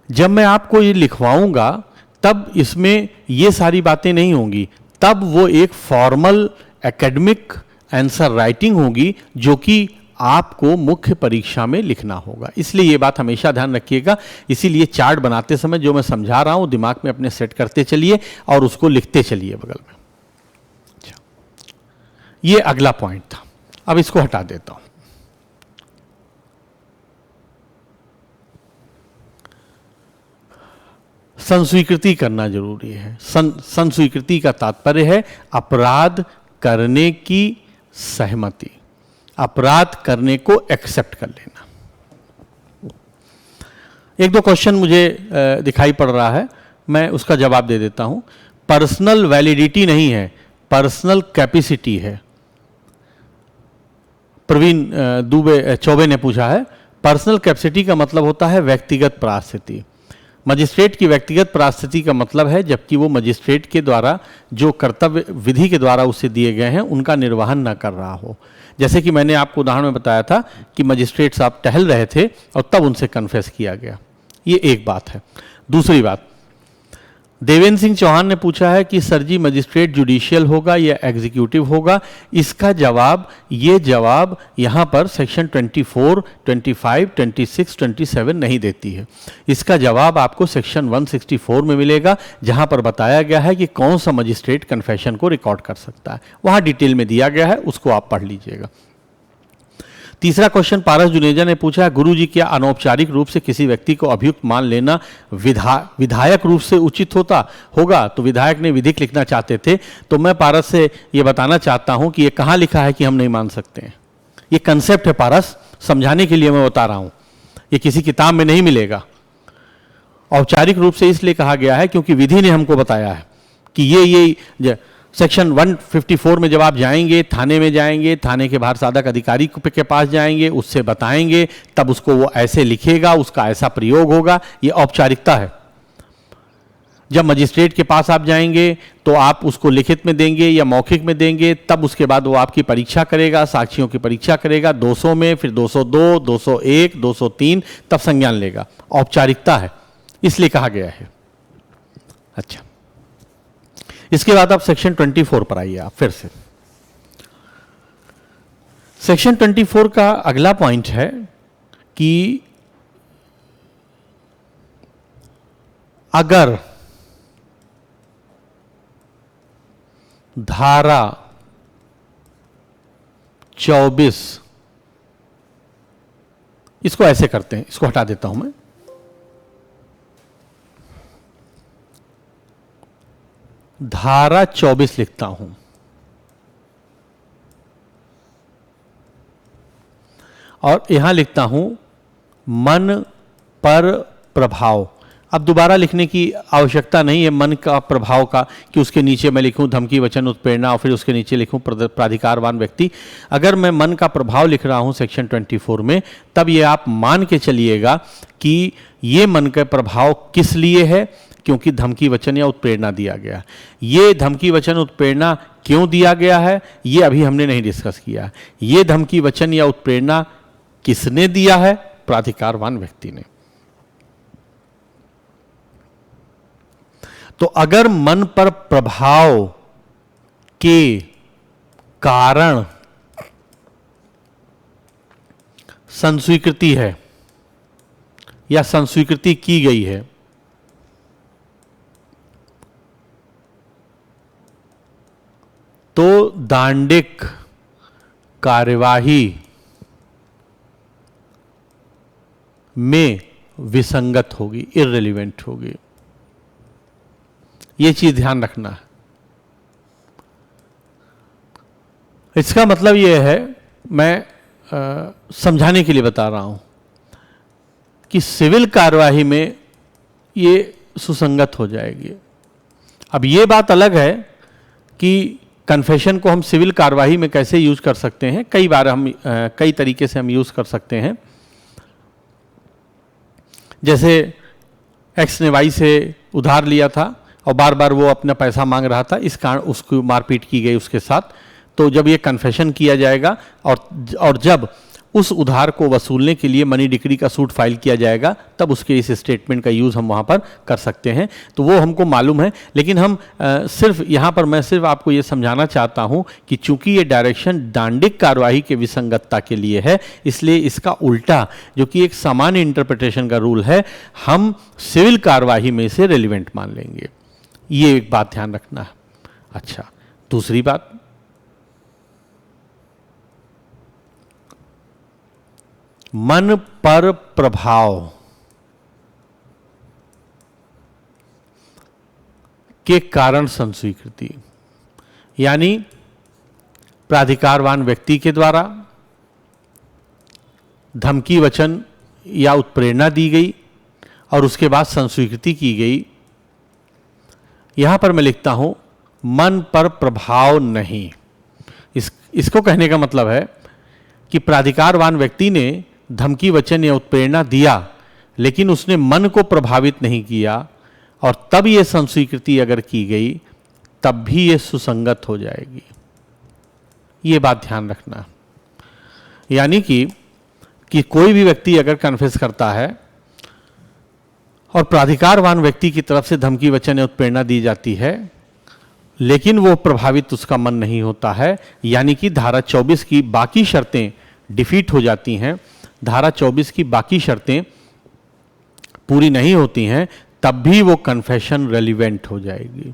जब मैं आपको ये लिखवाऊंगा तब इसमें ये सारी बातें नहीं होंगी, तब वो एक फॉर्मल एकेडमिक आंसर राइटिंग होगी जो कि आपको मुख्य परीक्षा में लिखना होगा। इसलिए ये बात हमेशा ध्यान रखिएगा। इसीलिए चार्ट बनाते समय जो मैं समझा रहा हूं दिमाग में अपने सेट करते चलिए और उसको लिखते चलिए बगल में। अच्छा, ये अगला पॉइंट था, अब इसको हटा देता हूं। संस्वीकृति करना जरूरी है। संस्वीकृति का तात्पर्य है अपराध करने की सहमति, अपराध करने को एक्सेप्ट कर लेना। एक दो क्वेश्चन मुझे दिखाई पड़ रहा है, मैं उसका जवाब दे देता हूं। पर्सनल वैलिडिटी नहीं है, पर्सनल कैपेसिटी है। प्रवीण चौबे ने पूछा है, पर्सनल कैपेसिटी का मतलब होता है व्यक्तिगत परास्थिति। मजिस्ट्रेट की व्यक्तिगत परास्थिति का मतलब है जबकि वो मजिस्ट्रेट के द्वारा जो कर्तव्य विधि के द्वारा उसे दिए गए हैं उनका निर्वहन न कर रहा हो। जैसे कि मैंने आपको उदाहरण में बताया था कि मजिस्ट्रेट साहब टहल रहे थे और तब उनसे कन्फेस किया गया, ये एक बात है। दूसरी बात, देवेंद्र सिंह चौहान ने पूछा है कि सर जी मजिस्ट्रेट जुडिशियल होगा या एग्जीक्यूटिव होगा। इसका जवाब, ये जवाब यहाँ पर सेक्शन 24, 25, 26, 27 नहीं देती है। इसका जवाब आपको सेक्शन 164 में मिलेगा, जहाँ पर बताया गया है कि कौन सा मजिस्ट्रेट कन्फेशन को रिकॉर्ड कर सकता है। वहाँ डिटेल में दिया गया है, उसको आप पढ़ लीजिएगा। तीसरा क्वेश्चन पारस जुनेजा ने पूछा है, गुरुजी क्या अनौपचारिक रूप से किसी व्यक्ति को अभियुक्त मान लेना विधायक रूप से उचित होगा? तो विधायक ने विधिक लिखना चाहते थे, तो मैं पारस से ये बताना चाहता हूं कि ये कहाँ लिखा है कि हम नहीं मान सकते हैं। ये कंसेप्ट है पारस, समझाने के लिए मैं बता रहा हूं, ये किसी किताब में नहीं मिलेगा। औपचारिक रूप से इसलिए कहा गया है क्योंकि विधि ने हमको बताया है कि ये सेक्शन 154 में जब आप जाएंगे, थाने में जाएंगे, थाने के बाहर साधक अधिकारी के पास जाएंगे, उससे बताएंगे, तब उसको वो ऐसे लिखेगा, उसका ऐसा प्रयोग होगा, ये औपचारिकता है। जब मजिस्ट्रेट के पास आप जाएंगे तो आप उसको लिखित में देंगे या मौखिक में देंगे, तब उसके बाद वो आपकी परीक्षा करेगा, साक्षियों की परीक्षा करेगा 200 में, फिर 202, 201, 203, तब संज्ञान लेगा। औपचारिकता है, इसलिए कहा गया है। अच्छा, इसके बाद आप सेक्शन 24 पर आइए। आप फिर से सेक्शन 24 का अगला पॉइंट है कि अगर धारा 24, इसको ऐसे करते हैं, इसको हटा देता हूं मैं, धारा 24 लिखता हूं और यहां लिखता हूं मन पर प्रभाव। अब दोबारा लिखने की आवश्यकता नहीं है मन का प्रभाव का, कि उसके नीचे मैं लिखूं धमकी वचन उत्प्रेरणा और फिर उसके नीचे लिखूं प्राधिकारवान व्यक्ति। अगर मैं मन का प्रभाव लिख रहा हूं सेक्शन 24 में, तब ये आप मान के चलिएगा कि ये मन का प्रभाव किस लिए है, क्योंकि धमकी वचन या उत्प्रेरणा दिया गया। ये धमकी वचन उत्प्रेरणा क्यों दिया गया है, ये अभी हमने नहीं डिस्कस किया। ये धमकी वचन या उत्प्रेरणा किसने दिया है? प्राधिकारवान व्यक्ति ने। तो अगर मन पर प्रभाव के कारण संस्वीकृति है या संस्वीकृति की गई है, तो दांडिक कार्यवाही में विसंगत होगी, इररिलेवेंट होगी। ये चीज ध्यान रखना है। इसका मतलब ये है, मैं समझाने के लिए बता रहा हूं कि सिविल कार्यवाही में ये सुसंगत हो जाएगी। अब ये बात अलग है कि कन्फेशन को हम सिविल कार्यवाही में कैसे यूज कर सकते हैं। कई बार हम कई तरीके से हम यूज कर सकते हैं। जैसे एक्स ने वाई से उधार लिया था और बार बार वो अपना पैसा मांग रहा था, इस कारण उसको मारपीट की गई उसके साथ। तो जब ये कन्फेशन किया जाएगा और जब उस उधार को वसूलने के लिए मनी डिक्री का सूट फाइल किया जाएगा, तब उसके इस स्टेटमेंट का यूज़ हम वहाँ पर कर सकते हैं। तो वो हमको मालूम है, लेकिन हम सिर्फ यहाँ पर मैं सिर्फ आपको ये समझाना चाहता हूँ कि चूंकि ये डायरेक्शन दांडिक कार्यवाही के विसंगतता के लिए है, इसलिए इसका उल्टा जो कि एक सामान्य इंटरप्रिटेशन का रूल है, हम सिविल कार्यवाही में से रेलिवेंट मान लेंगे। ये एक बात ध्यान रखना है। अच्छा, दूसरी बात, मन पर प्रभाव के कारण संस्वीकृति, यानी प्राधिकारवान व्यक्ति के द्वारा धमकी, वचन या उत्प्रेरणा दी गई और उसके बाद संस्वीकृति की गई। यहां पर मैं लिखता हूं मन पर प्रभाव नहीं। इसको कहने का मतलब है कि प्राधिकारवान व्यक्ति ने धमकी, वचन या उत्प्रेरणा दिया, लेकिन उसने मन को प्रभावित नहीं किया, और तब यह संस्वीकृति अगर की गई तब भी यह सुसंगत हो जाएगी। ये बात ध्यान रखना। यानी कि कोई भी व्यक्ति अगर कन्फेस करता है और प्राधिकारवान व्यक्ति की तरफ से धमकी, वचन या उत्प्रेरणा दी जाती है, लेकिन वो प्रभावित उसका मन नहीं होता है, यानी कि धारा 24 की बाकी शर्तें डिफीट हो जाती हैं, धारा 24 की बाकी शर्तें पूरी नहीं होती हैं, तब भी वो कन्फेशन रेलिवेंट हो जाएगी।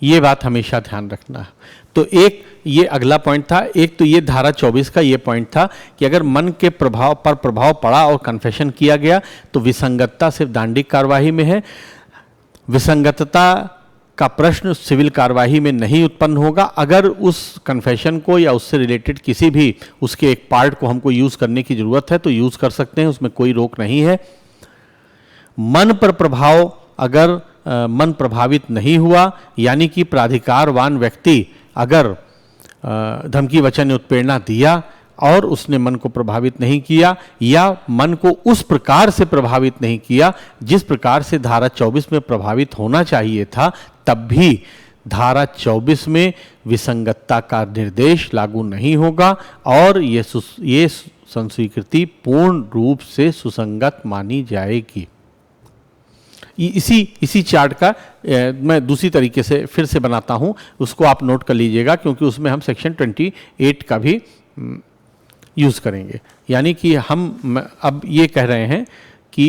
ये बात हमेशा ध्यान रखना है। तो एक ये अगला पॉइंट था। एक तो ये धारा 24 का ये पॉइंट था कि अगर मन के प्रभाव पर प्रभाव पड़ा और कन्फेशन किया गया तो विसंगतता सिर्फ दांडिक कार्यवाही में है। विसंगतता का प्रश्न सिविल कार्यवाही में नहीं उत्पन्न होगा। अगर उस कन्फेशन को या उससे रिलेटेड किसी भी उसके एक पार्ट को हमको यूज़ करने की ज़रूरत है तो यूज़ कर सकते हैं, उसमें कोई रोक नहीं है। मन पर प्रभाव, अगर मन प्रभावित नहीं हुआ, यानी कि प्राधिकारवान व्यक्ति अगर धमकी, वचन या उत्प्रेरणा दिया और उसने मन को प्रभावित नहीं किया या मन को उस प्रकार से प्रभावित नहीं किया जिस प्रकार से धारा 24 में प्रभावित होना चाहिए था, तब भी धारा 24 में विसंगतता का निर्देश लागू नहीं होगा और ये संस्वीकृति पूर्ण रूप से सुसंगत मानी जाएगी। इसी चार्ट का मैं दूसरी तरीके से फिर से बनाता हूं, उसको आप नोट कर लीजिएगा, क्योंकि उसमें हम सेक्शन 28 का भी यूज़ करेंगे। यानी कि हम अब ये कह रहे हैं कि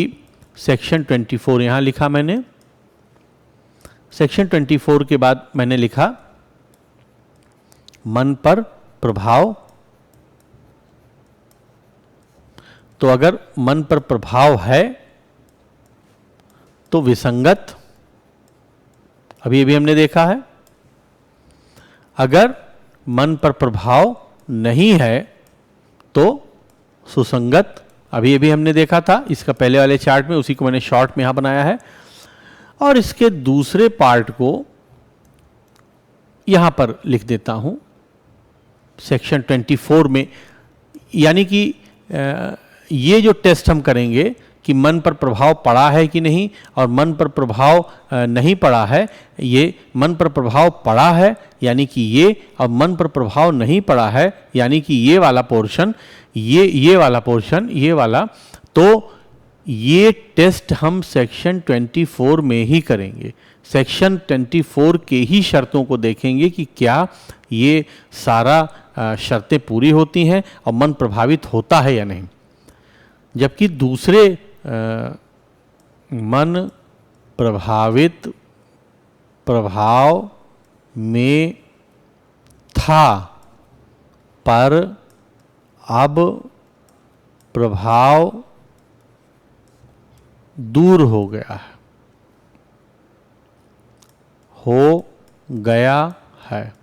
सेक्शन 24 यहाँ लिखा मैंने, सेक्शन 24 के बाद मैंने लिखा मन पर प्रभाव। तो अगर मन पर प्रभाव है तो विसंगत, अभी अभी हमने देखा है। अगर मन पर प्रभाव नहीं है तो सुसंगत, अभी अभी हमने देखा था इसका पहले वाले चार्ट में, उसी को मैंने शॉर्ट में यहां बनाया है। और इसके दूसरे पार्ट को यहां पर लिख देता हूं सेक्शन 24 में। यानी कि ये जो टेस्ट हम करेंगे कि मन पर प्रभाव पड़ा है कि नहीं और मन पर प्रभाव नहीं पड़ा है, ये मन पर प्रभाव पड़ा है यानी कि ये, और मन पर प्रभाव नहीं पड़ा है यानी कि ये वाला पोर्शन, ये वाला पोर्शन, ये वाला, तो ये टेस्ट हम सेक्शन 24 में ही करेंगे। सेक्शन 24 के ही शर्तों को देखेंगे कि क्या ये सारा शर्तें पूरी होती हैं और मन प्रभावित होता है या नहीं। जबकि दूसरे मन प्रभावित प्रभाव में था पर अब प्रभाव दूर हो गया है।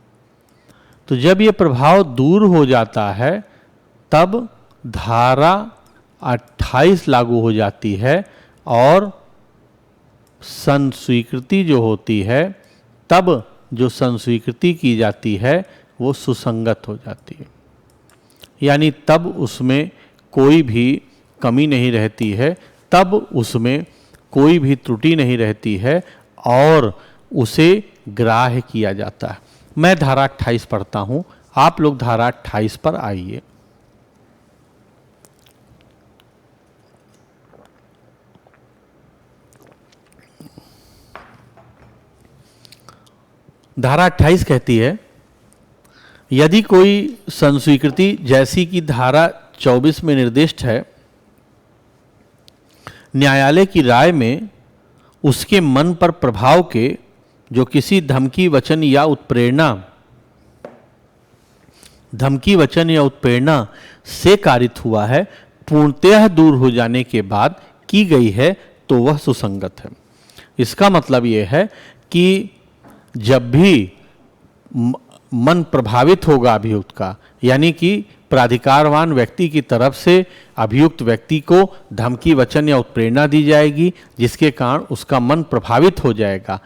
तो जब ये प्रभाव दूर हो जाता है तब धारा 28 लागू हो जाती है और संस्वीकृति जो होती है, तब जो संस्वीकृति की जाती है वो सुसंगत हो जाती है। यानी तब उसमें कोई भी कमी नहीं रहती है, तब उसमें कोई भी त्रुटि नहीं रहती है और उसे ग्राह्य किया जाता है। मैं धारा 28 पढ़ता हूँ, आप लोग धारा 28 पर आइए। धारा 28 कहती है, यदि कोई संस्वीकृति जैसी कि धारा 24 में निर्दिष्ट है, न्यायालय की राय में उसके मन पर प्रभाव के जो किसी धमकी वचन या उत्प्रेरणा से कारित हुआ है, पूर्णतः दूर हो जाने के बाद की गई है तो वह सुसंगत है। इसका मतलब यह है कि जब भी मन प्रभावित होगा अभियुक्त का, यानी कि प्राधिकारवान व्यक्ति की तरफ से अभियुक्त व्यक्ति को धमकी वचन या उत्प्रेरणा दी जाएगी जिसके कारण उसका मन प्रभावित हो जाएगा,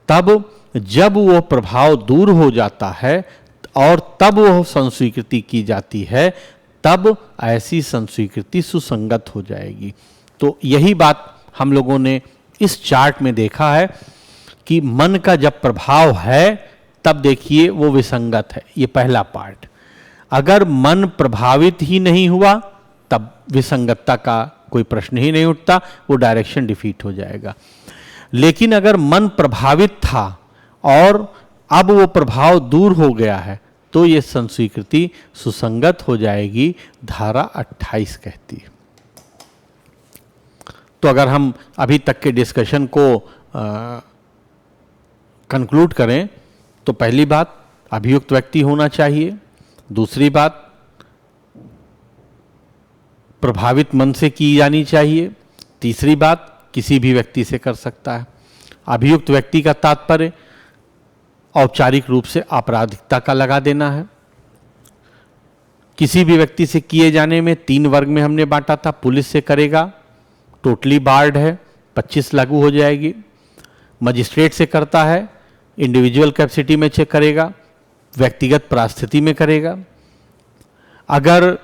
तब जब वह प्रभाव दूर हो जाता है और तब वह संस्वीकृति की जाती है, तब ऐसी संस्वीकृति सुसंगत हो जाएगी। तो यही बात हम लोगों ने इस चार्ट में देखा है कि मन का जब प्रभाव है तब देखिए वो विसंगत है, ये पहला पार्ट। अगर मन प्रभावित ही नहीं हुआ तब विसंगतता का कोई प्रश्न ही नहीं उठता, वो डायरेक्शन डिफीट हो जाएगा। लेकिन अगर मन प्रभावित था और अब वो प्रभाव दूर हो गया है तो ये संस्वीकृति सुसंगत हो जाएगी, धारा 28 कहती है। तो अगर हम अभी तक के डिस्कशन को कंक्लूड करें तो पहली बात अभियुक्त व्यक्ति होना चाहिए, दूसरी बात प्रभावित मन से की जानी चाहिए, तीसरी बात किसी भी व्यक्ति से कर सकता है। अभियुक्त व्यक्ति का तात्पर्य औपचारिक रूप से आपराधिकता का लगा देना है। किसी भी व्यक्ति से किए जाने में 3 वर्ग में हमने बांटा था, पुलिस से करेगा टोटली बार्ड है, 25 लागू हो जाएगी। मजिस्ट्रेट से करता है इंडिविजुअल कैपेसिटी में चेक करेगा, व्यक्तिगत परिस्थिति में करेगा। अगर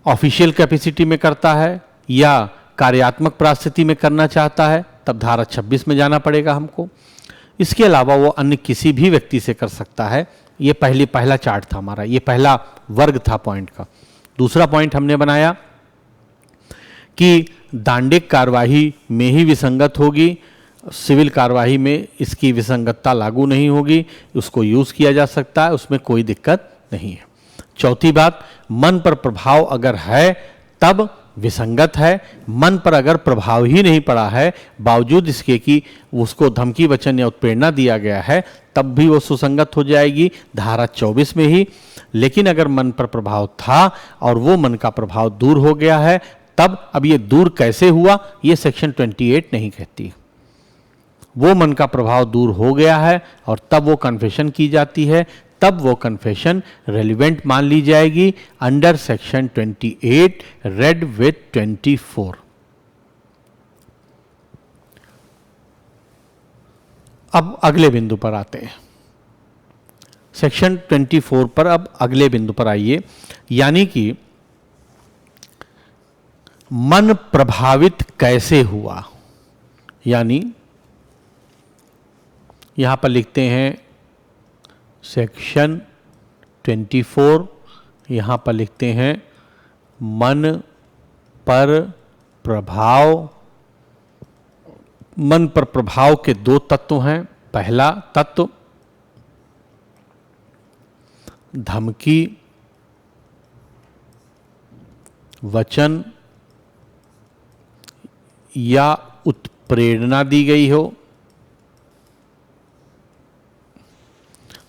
ऑफिशियल कैपेसिटी में करता है या कार्यात्मक परिस्थिति में करना चाहता है तब धारा 26 में जाना पड़ेगा हमको। इसके अलावा वो अन्य किसी भी व्यक्ति से कर सकता है। ये पहला चार्ट था हमारा, ये पहला वर्ग था पॉइंट का। दूसरा पॉइंट हमने बनाया कि दांडिक कार्यवाही में ही विसंगत होगी, सिविल कार्यवाही में इसकी विसंगतता लागू नहीं होगी, उसको यूज किया जा सकता है, उसमें कोई दिक्कत नहीं है। चौथी बात, मन पर प्रभाव अगर है तब विसंगत है, मन पर अगर प्रभाव ही नहीं पड़ा है बावजूद इसके कि उसको धमकी वचन या उत्प्रेरणा दिया गया है तब भी वो सुसंगत हो जाएगी, धारा 24 में ही। लेकिन अगर मन पर प्रभाव था और वो मन का प्रभाव दूर हो गया है तब अब ये दूर कैसे हुआ ये सेक्शन 28 नहीं कहती। वो मन का प्रभाव दूर हो गया है और तब वो कन्फेशन की जाती है, तब वो कन्फेशन रेलिवेंट मान ली जाएगी अंडर सेक्शन 28 रेड विथ 24। अब अगले बिंदु पर आते हैं, सेक्शन 24 पर। अब अगले बिंदु पर आइए, यानी कि मन प्रभावित कैसे हुआ। यानी यहां पर लिखते हैं सेक्शन 24, यहां पर लिखते हैं मन पर प्रभाव। मन पर प्रभाव के 2 तत्व हैं। पहला तत्व धमकी वचन या उत्प्रेरणा दी गई हो,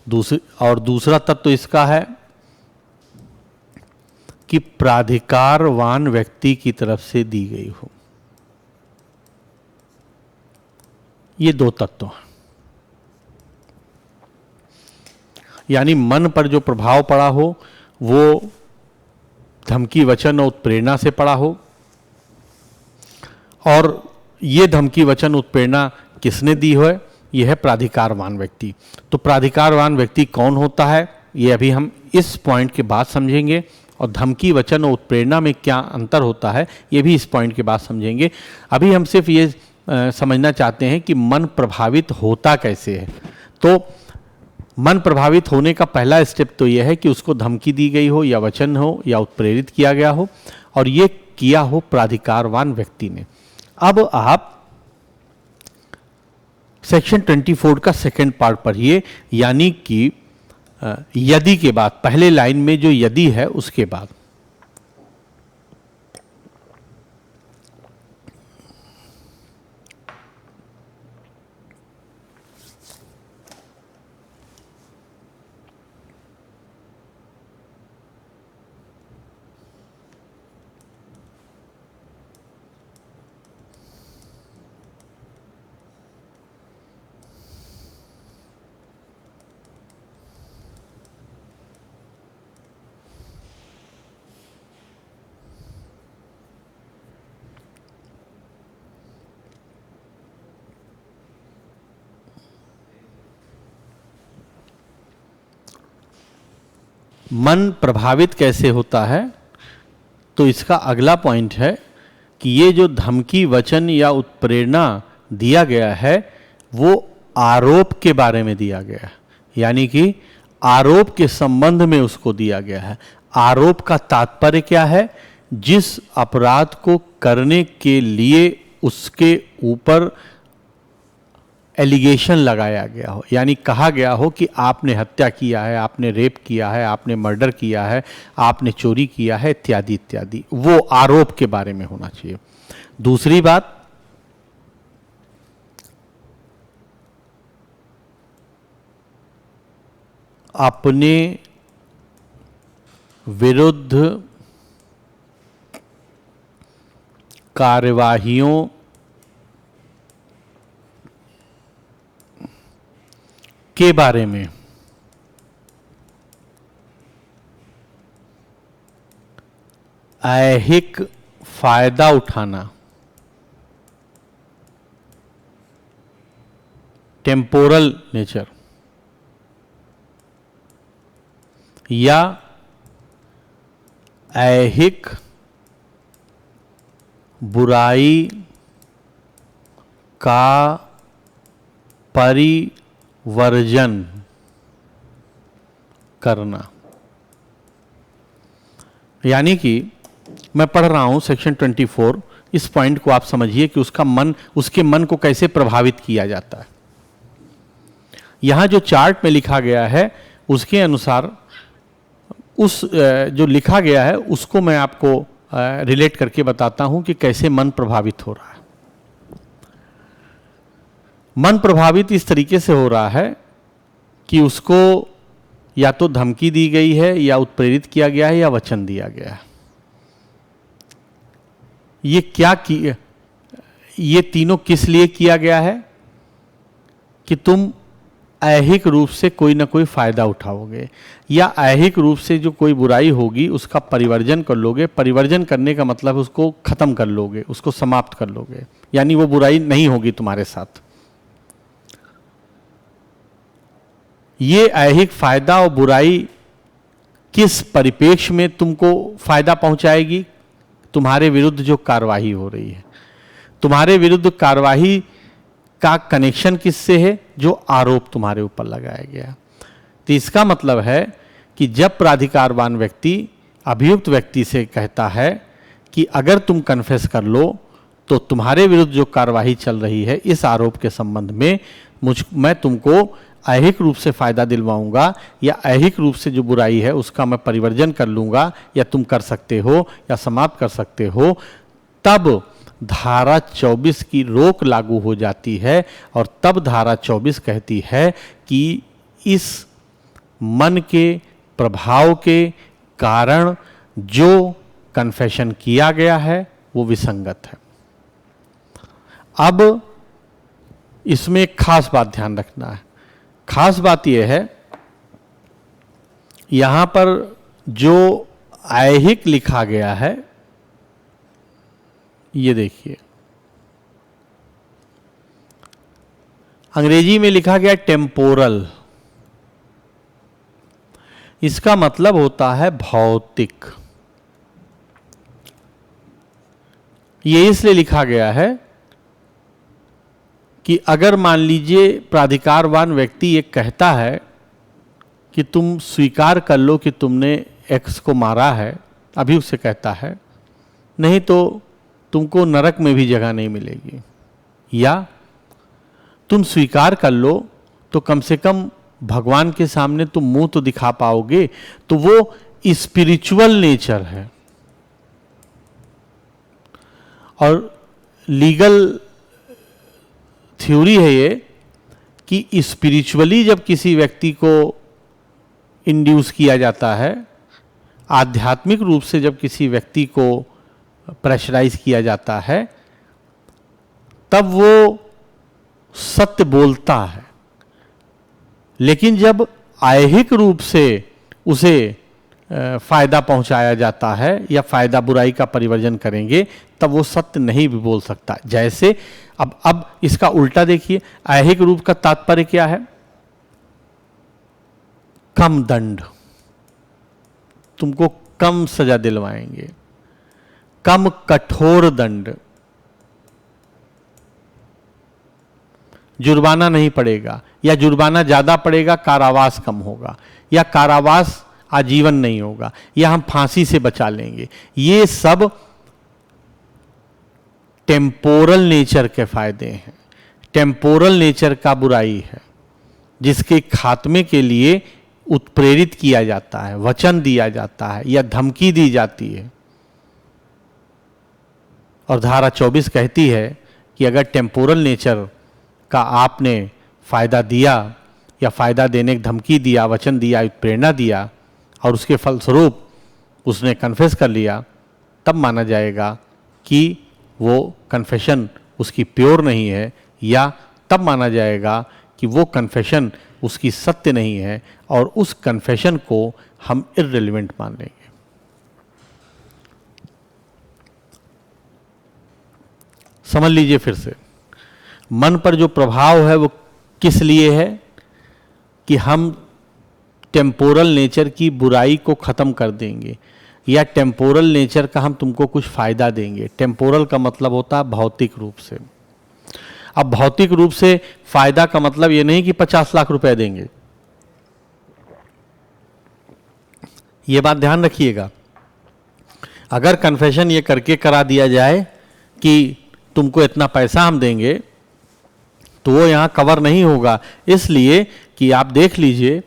दूसरा तत्व इसका है कि प्राधिकारवान व्यक्ति की तरफ से दी गई हो। ये 2 तत्व हैं। यानी मन पर जो प्रभाव पड़ा हो वो धमकी वचन और उत्प्रेरणा से पड़ा हो, और ये धमकी वचन उत्प्रेरणा किसने दी है, यह है प्राधिकारवान व्यक्ति। तो प्राधिकारवान व्यक्ति कौन होता है ये अभी हम इस पॉइंट के बाद समझेंगे, और धमकी वचन और उत्प्रेरणा में क्या अंतर होता है ये भी इस पॉइंट के बाद समझेंगे। अभी हम सिर्फ ये समझना चाहते हैं कि मन प्रभावित होता कैसे है। तो मन प्रभावित होने का पहला स्टेप तो यह है कि उसको धमकी दी गई हो या वचन हो या उत्प्रेरित किया गया हो, और ये किया हो प्राधिकारवान व्यक्ति ने। अब आप सेक्शन 24 का सेकंड पार्ट पढ़िए, यानी कि यदि के बाद, पहले लाइन में जो यदि है उसके बाद। मन प्रभावित कैसे होता है, तो इसका अगला पॉइंट है कि ये जो धमकी, वचन या उत्प्रेरणा दिया गया है वो आरोप के बारे में दिया गया है, यानी कि आरोप के संबंध में उसको दिया गया है। आरोप का तात्पर्य क्या है? जिस अपराध को करने के लिए उसके ऊपर एलिगेशन लगाया गया हो, यानी कहा गया हो कि आपने हत्या किया है, आपने रेप किया है, आपने मर्डर किया है, आपने चोरी किया है, इत्यादि इत्यादि, वो आरोप के बारे में होना चाहिए। दूसरी बात, अपने विरुद्ध कार्यवाहियों के बारे में ऐहिक फायदा उठाना, टेम्पोरल नेचर, या ऐहिक बुराई का परिवर्जन करना। यानी कि मैं पढ़ रहा हूं सेक्शन 24, इस पॉइंट को आप समझिए कि उसके मन को कैसे प्रभावित किया जाता है। यहां जो चार्ट में लिखा गया है उसके अनुसार उस जो लिखा गया है उसको मैं आपको रिलेट करके बताता हूं कि कैसे मन प्रभावित हो रहा है। मन प्रभावित इस तरीके से हो रहा है कि उसको या तो धमकी दी गई है, या उत्प्रेरित किया गया है, या वचन दिया गया है। ये क्या किया, ये तीनों किस लिए किया गया है? कि तुम ऐहिक रूप से कोई ना कोई फायदा उठाओगे, या ऐहिक रूप से जो कोई बुराई होगी उसका परिवर्जन कर लोगे। परिवर्जन करने का मतलब उसको खत्म कर लोगे, उसको समाप्त कर लोगे, यानी वो बुराई नहीं होगी तुम्हारे साथ। ये ऐहिक फायदा और बुराई किस परिप्रेक्ष्य में तुमको फायदा पहुंचाएगी? तुम्हारे विरुद्ध जो कार्यवाही हो रही है, तुम्हारे विरुद्ध कार्यवाही का कनेक्शन किससे है? जो आरोप तुम्हारे ऊपर लगाया गया। तो इसका मतलब है कि जब प्राधिकारवान व्यक्ति अभियुक्त व्यक्ति से कहता है कि अगर तुम कन्फेस कर लो तो तुम्हारे विरुद्ध जो कार्यवाही चल रही है इस आरोप के संबंध में मैं तुमको ऐहिक रूप से फायदा दिलवाऊंगा, या ऐहिक रूप से जो बुराई है उसका मैं परिवर्जन कर लूंगा, या तुम कर सकते हो या समाप्त कर सकते हो, तब धारा 24 की रोक लागू हो जाती है। और तब धारा 24 कहती है कि इस मन के प्रभाव के कारण जो कन्फेशन किया गया है वो विसंगत है। अब इसमें एक खास बात ध्यान रखना है। खास बात यह है, यहां पर जो ऐहिक लिखा गया है, ये देखिए अंग्रेजी में लिखा गया टेम्पोरल। इसका मतलब होता है भौतिक। ये इसलिए लिखा गया है कि अगर मान लीजिए प्राधिकारवान व्यक्ति ये कहता है कि तुम स्वीकार कर लो कि तुमने एक्स को मारा है, अभी उससे कहता है, नहीं तो तुमको नरक में भी जगह नहीं मिलेगी, या तुम स्वीकार कर लो तो कम से कम भगवान के सामने तुम मुंह तो दिखा पाओगे। तो वो स्पिरिचुअल नेचर है। और लीगल थ्योरी है ये कि स्पिरिचुअली जब किसी व्यक्ति को इंड्यूस किया जाता है, आध्यात्मिक रूप से जब किसी व्यक्ति को प्रेशराइज किया जाता है, तब वो सत्य बोलता है। लेकिन जब ऐहिक रूप से उसे फायदा पहुंचाया जाता है या फायदा बुराई का परिवर्जन करेंगे, तब वो सत्य नहीं भी बोल सकता। जैसे अब इसका उल्टा देखिए, ऐहिक रूप का तात्पर्य क्या है? कम दंड, तुमको कम सजा दिलवाएंगे, कम कठोर दंड, जुर्माना नहीं पड़ेगा, या जुर्माना ज्यादा पड़ेगा, कारावास कम होगा, या कारावास आजीवन नहीं होगा, या हम फांसी से बचा लेंगे। ये सब टेम्पोरल नेचर के फायदे हैं, टेम्पोरल नेचर का बुराई है, जिसके खात्मे के लिए उत्प्रेरित किया जाता है, वचन दिया जाता है या धमकी दी जाती है। और धारा 24 कहती है कि अगर टेम्पोरल नेचर का आपने फायदा दिया या फायदा देने की धमकी दिया, वचन दिया, प्रेरणा दिया, और उसके फलस्वरूप उसने कन्फेस कर लिया, तब माना जाएगा कि वो कन्फेशन उसकी प्योर नहीं है, या तब माना जाएगा कि वो कन्फेशन उसकी सत्य नहीं है, और उस कन्फेशन को हम इररिलेवेंट मान लेंगे। समझ लीजिए फिर से, मन पर जो प्रभाव है वो किस लिए है? कि हम टेम्पोरल नेचर की बुराई को खत्म कर देंगे, या टेम्पोरल नेचर का हम तुमको कुछ फायदा देंगे। टेम्पोरल का मतलब होता है भौतिक रूप से। अब भौतिक रूप से फायदा का मतलब ये नहीं कि 50 लाख रुपए देंगे, ये बात ध्यान रखिएगा। अगर कन्फेशन ये करके करा दिया जाए कि तुमको इतना पैसा हम देंगे, तो वो यहाँ कवर नहीं होगा। इसलिए कि आप देख लीजिए,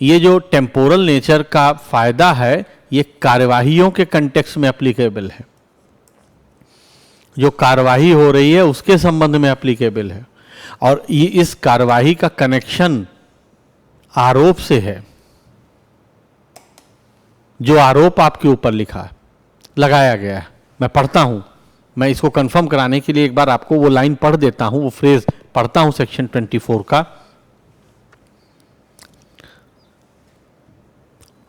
ये जो टेम्पोरल नेचर का फायदा है, ये कार्यवाहियों के कंटेक्स्ट में एप्लीकेबल है, जो कार्यवाही हो रही है उसके संबंध में एप्लीकेबल है। और ये इस कार्यवाही का कनेक्शन आरोप से है, जो आरोप आपके ऊपर लिखा है, लगाया गया है। मैं पढ़ता हूं, मैं इसको कंफर्म कराने के लिए एक बार आपको वो लाइन पढ़ देता हूं, वो फ्रेज पढ़ता हूं सेक्शन 24 का।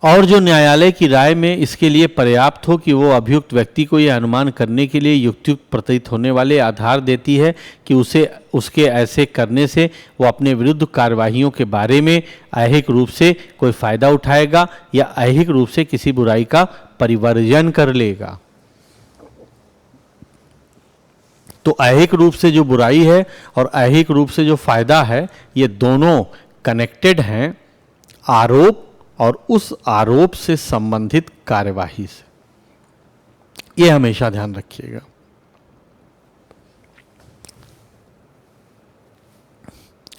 और जो न्यायालय की राय में इसके लिए पर्याप्त हो कि वो अभियुक्त व्यक्ति को यह अनुमान करने के लिए युक्तियुक्त प्रतीत होने वाले आधार देती है कि उसे उसके ऐसे करने से वो अपने विरुद्ध कार्यवाहियों के बारे में ऐहिक रूप से कोई फायदा उठाएगा या ऐहिक रूप से किसी बुराई का परिवर्जन कर लेगा। तो ऐहिक रूप से जो बुराई है और ऐहिक रूप से जो फायदा है, ये दोनों कनेक्टेड हैं आरोप और उस आरोप से संबंधित कार्यवाही से। ये हमेशा ध्यान रखिएगा।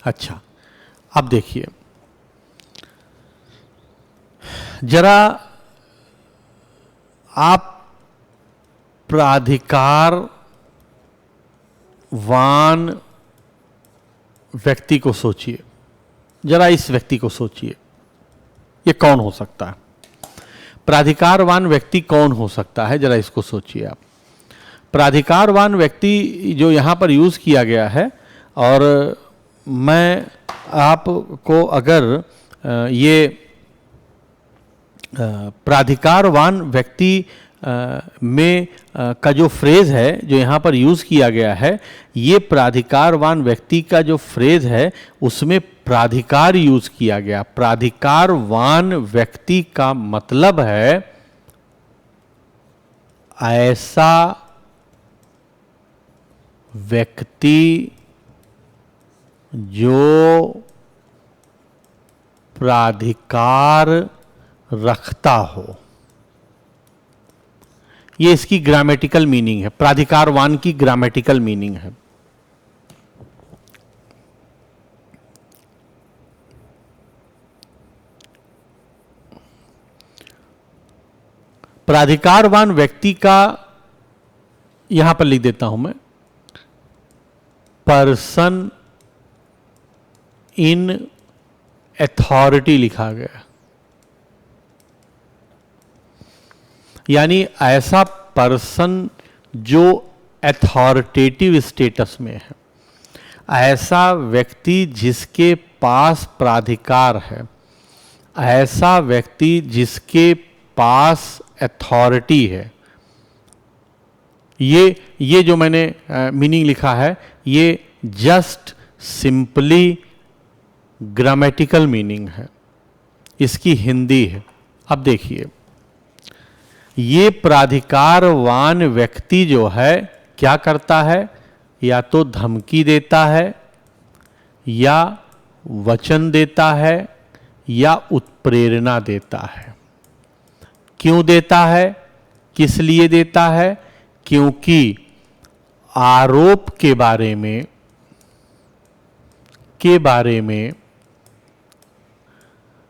अच्छा, अब देखिए जरा, आप प्राधिकारवान व्यक्ति को सोचिए, जरा इस व्यक्ति को सोचिए, ये कौन हो सकता है? प्राधिकारवान व्यक्ति कौन हो सकता है? जरा इसको सोचिए आप। प्राधिकारवान व्यक्ति जो यहाँ पर यूज किया गया है, और मैं आपको अगर ये प्राधिकारवान व्यक्ति में का जो फ्रेज है जो यहाँ पर यूज किया गया है, ये प्राधिकारवान व्यक्ति का जो फ्रेज है उसमें प्राधिकार यूज किया गया। प्राधिकारवान व्यक्ति का मतलब है ऐसा व्यक्ति जो प्राधिकार रखता हो। ये इसकी ग्रामेटिकल मीनिंग है, प्राधिकारवान की ग्रामेटिकल मीनिंग है। प्राधिकारवान व्यक्ति का यहां पर लिख देता हूं मैं, पर्सन इन अथॉरिटी लिखा गया, यानी ऐसा पर्सन जो अथॉरिटेटिव स्टेटस में है, ऐसा व्यक्ति जिसके पास प्राधिकार है, ऐसा व्यक्ति जिसके पास अथॉरिटी है। ये जो मैंने मीनिंग लिखा है, ये जस्ट सिंपली ग्रामेटिकल मीनिंग है, इसकी हिंदी है। अब देखिए, ये प्राधिकारवान व्यक्ति जो है क्या करता है, या तो धमकी देता है, या वचन देता है, या उत्प्रेरणा देता है। क्यों देता है, किस लिए देता है? क्योंकि आरोप के बारे में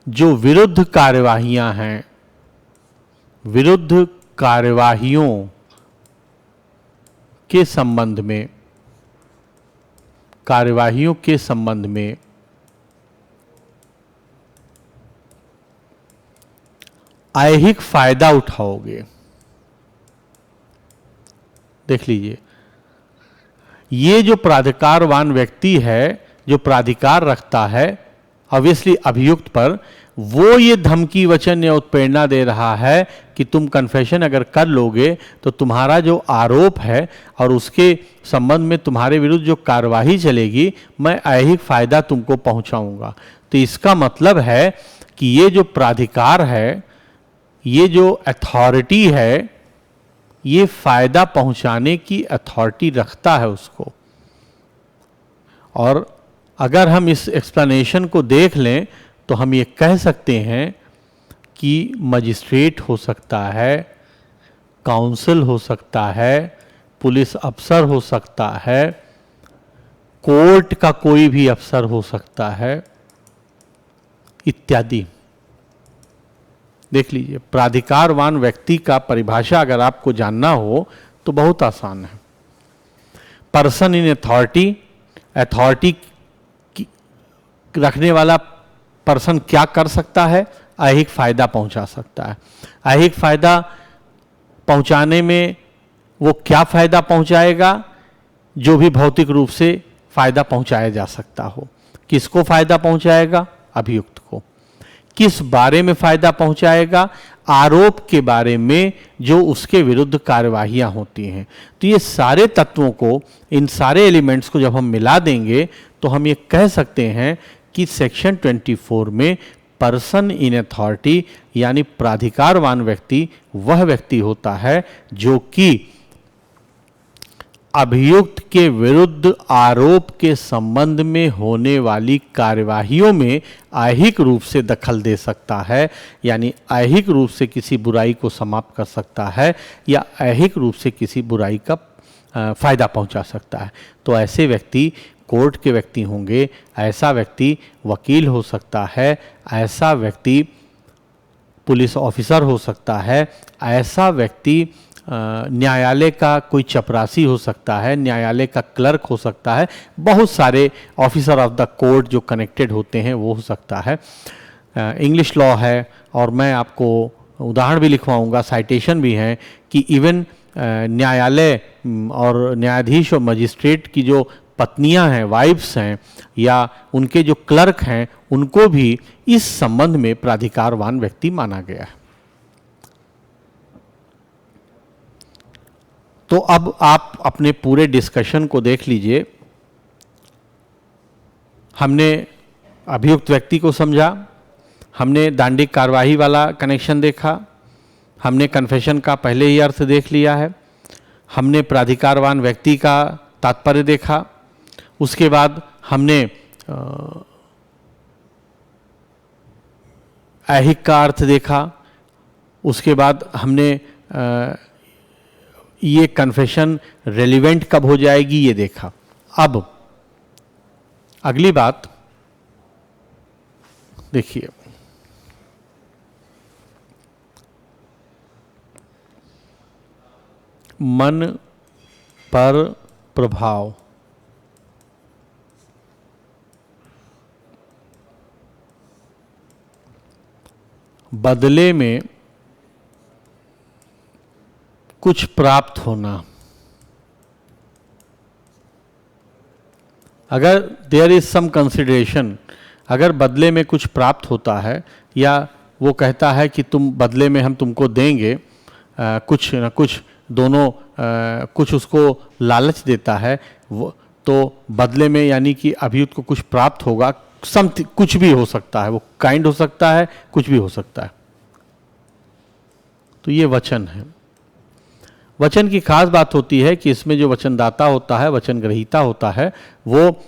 जो विरुद्ध कार्यवाहियां हैं, विरुद्ध कार्यवाहियों के संबंध में, ऐहिक फायदा उठाओगे। देख लीजिए, ये जो प्राधिकारवान व्यक्ति है, जो प्राधिकार रखता है ऑब्वियसली अभियुक्त पर, वो ये धमकी, वचन या उत्प्रेरणा दे रहा है कि तुम कन्फेशन अगर कर लोगे तो तुम्हारा जो आरोप है और उसके संबंध में तुम्हारे विरुद्ध जो कार्यवाही चलेगी, मैं ऐहिक फायदा तुमको पहुंचाऊंगा। तो इसका मतलब है कि ये जो प्राधिकार है, ये जो अथॉरिटी है, ये फायदा पहुंचाने की अथॉरिटी रखता है उसको। और अगर हम इस एक्सप्लेनेशन को देख लें तो हम ये कह सकते हैं कि मजिस्ट्रेट हो सकता है, काउंसिल हो सकता है, पुलिस अफसर हो सकता है, कोर्ट का कोई भी अफसर हो सकता है, इत्यादि। देख लीजिए, प्राधिकारवान व्यक्ति का परिभाषा अगर आपको जानना हो तो बहुत आसान है। पर्सन इन अथॉरिटी, अथॉरिटी रखने वाला पर्सन क्या कर सकता है? ऐहिक फायदा पहुंचा सकता है। ऐहिक फायदा पहुंचाने में वो क्या फायदा पहुंचाएगा? जो भी भौतिक रूप से फायदा पहुंचाया जा सकता हो। किसको फायदा पहुंचाएगा? अभियुक्त को। किस बारे में फायदा पहुंचाएगा? आरोप के बारे में जो उसके विरुद्ध कार्यवाहियां होती हैं। तो ये सारे तत्वों को, इन सारे एलिमेंट्स को जब हम मिला देंगे तो हम ये कह सकते हैं कि सेक्शन 24 में पर्सन इन अथॉरिटी यानी प्राधिकारवान व्यक्ति वह व्यक्ति होता है जो कि अभियुक्त के विरुद्ध आरोप के संबंध में होने वाली कार्यवाहियों में ऐहिक रूप से दखल दे सकता है, यानी ऐहिक रूप से किसी बुराई को समाप्त कर सकता है या ऐहिक रूप से किसी बुराई का फायदा पहुंचा सकता है। तो ऐसे व्यक्ति कोर्ट के व्यक्ति होंगे, ऐसा व्यक्ति वकील हो सकता है, ऐसा व्यक्ति पुलिस ऑफिसर हो सकता है, ऐसा व्यक्ति न्यायालय का कोई चपरासी हो सकता है, न्यायालय का क्लर्क हो सकता है, बहुत सारे ऑफिसर ऑफ द कोर्ट जो कनेक्टेड होते हैं वो हो सकता है। इंग्लिश लॉ है और मैं आपको उदाहरण भी लिखवाऊंगा, साइटेशन भी हैं कि इवन न्यायालय और न्यायाधीश और मजिस्ट्रेट की जो पत्नियां हैं, वाइफ्स हैं, या उनके जो क्लर्क हैं, उनको भी इस संबंध में प्राधिकारवान व्यक्ति माना गया है। तो अब आप अपने पूरे डिस्कशन को देख लीजिए। हमने अभियुक्त व्यक्ति को समझा, हमने दांडिक कार्यवाही वाला कनेक्शन देखा, हमने कन्फेशन का पहले ही अर्थ देख लिया है, हमने प्राधिकारवान व्यक्ति का तात्पर्य देखा, उसके बाद हमने ऐहिक का अर्थ देखा, उसके बाद हमने ये कन्फेशन रेलिवेंट कब हो जाएगी ये देखा। अब अगली बात देखिए, मन पर प्रभाव। बदले में कुछ प्राप्त होना। अगर देयर इज सम कंसिडरेशन, अगर बदले में कुछ प्राप्त होता है या वो कहता है कि तुम बदले में हम तुमको देंगे कुछ न कुछ, दोनों कुछ उसको लालच देता है, वो तो बदले में यानी कि अभियुक्त को कुछ प्राप्त होगा। समथिंग, कुछ भी हो सकता है, वो काइंड हो सकता है, कुछ भी हो सकता है। तो ये वचन है। वचन की खास बात होती है कि इसमें जो वचनदाता होता है, वचन ग्रहीता होता है, वो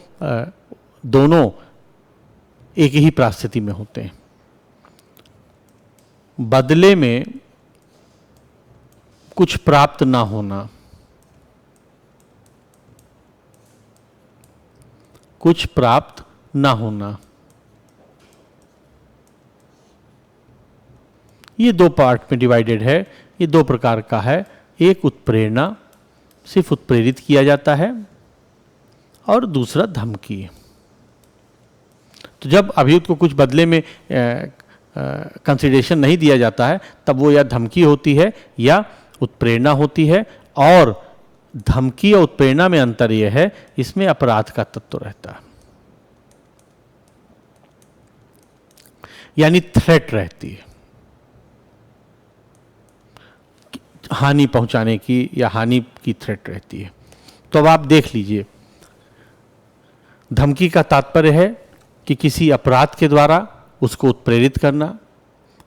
दोनों एक ही परिस्थिति में होते हैं। बदले में कुछ प्राप्त ना होना, कुछ प्राप्त ना होना, ये दो पार्ट में डिवाइडेड है। ये दो प्रकार का है। एक उत्प्रेरणा, सिर्फ उत्प्रेरित किया जाता है, और दूसरा धमकी। तो जब अभियुक्त को कुछ बदले में कंसिडरेशन नहीं दिया जाता है, तब वो या धमकी होती है या उत्प्रेरणा होती है। और धमकी और उत्प्रेरणा में अंतर यह है, इसमें अपराध का तत्व रहता है, यानी थ्रेट रहती है, हानि पहुंचाने की या हानि की थ्रेट रहती है। तो अब आप देख लीजिए, धमकी का तात्पर्य है कि किसी अपराध के द्वारा उसको उत्प्रेरित करना,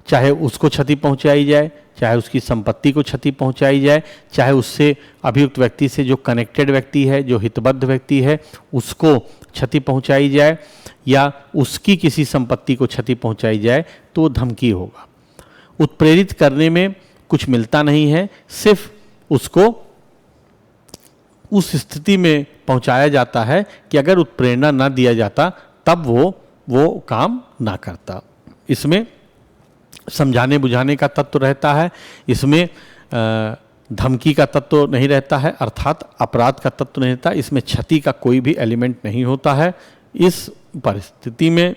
चाहे उसको क्षति पहुंचाई जाए, चाहे उसकी संपत्ति को क्षति पहुंचाई जाए, चाहे उससे अभियुक्त व्यक्ति से जो कनेक्टेड व्यक्ति है, जो हितबद्ध व्यक्ति है, उसको क्षति पहुंचाई जाए, या उसकी किसी संपत्ति को क्षति पहुंचाई जाए, तो वो धमकी होगा। उत्प्रेरित करने में कुछ मिलता नहीं है, सिर्फ उसको उस स्थिति में पहुंचाया जाता है कि अगर उत्प्रेरणा ना दिया जाता तब वो काम ना करता। इसमें समझाने बुझाने का तत्व रहता है, इसमें धमकी का तत्व नहीं रहता है, अर्थात अपराध का तत्व नहीं रहता, इसमें क्षति का कोई भी एलिमेंट नहीं होता है। इस परिस्थिति में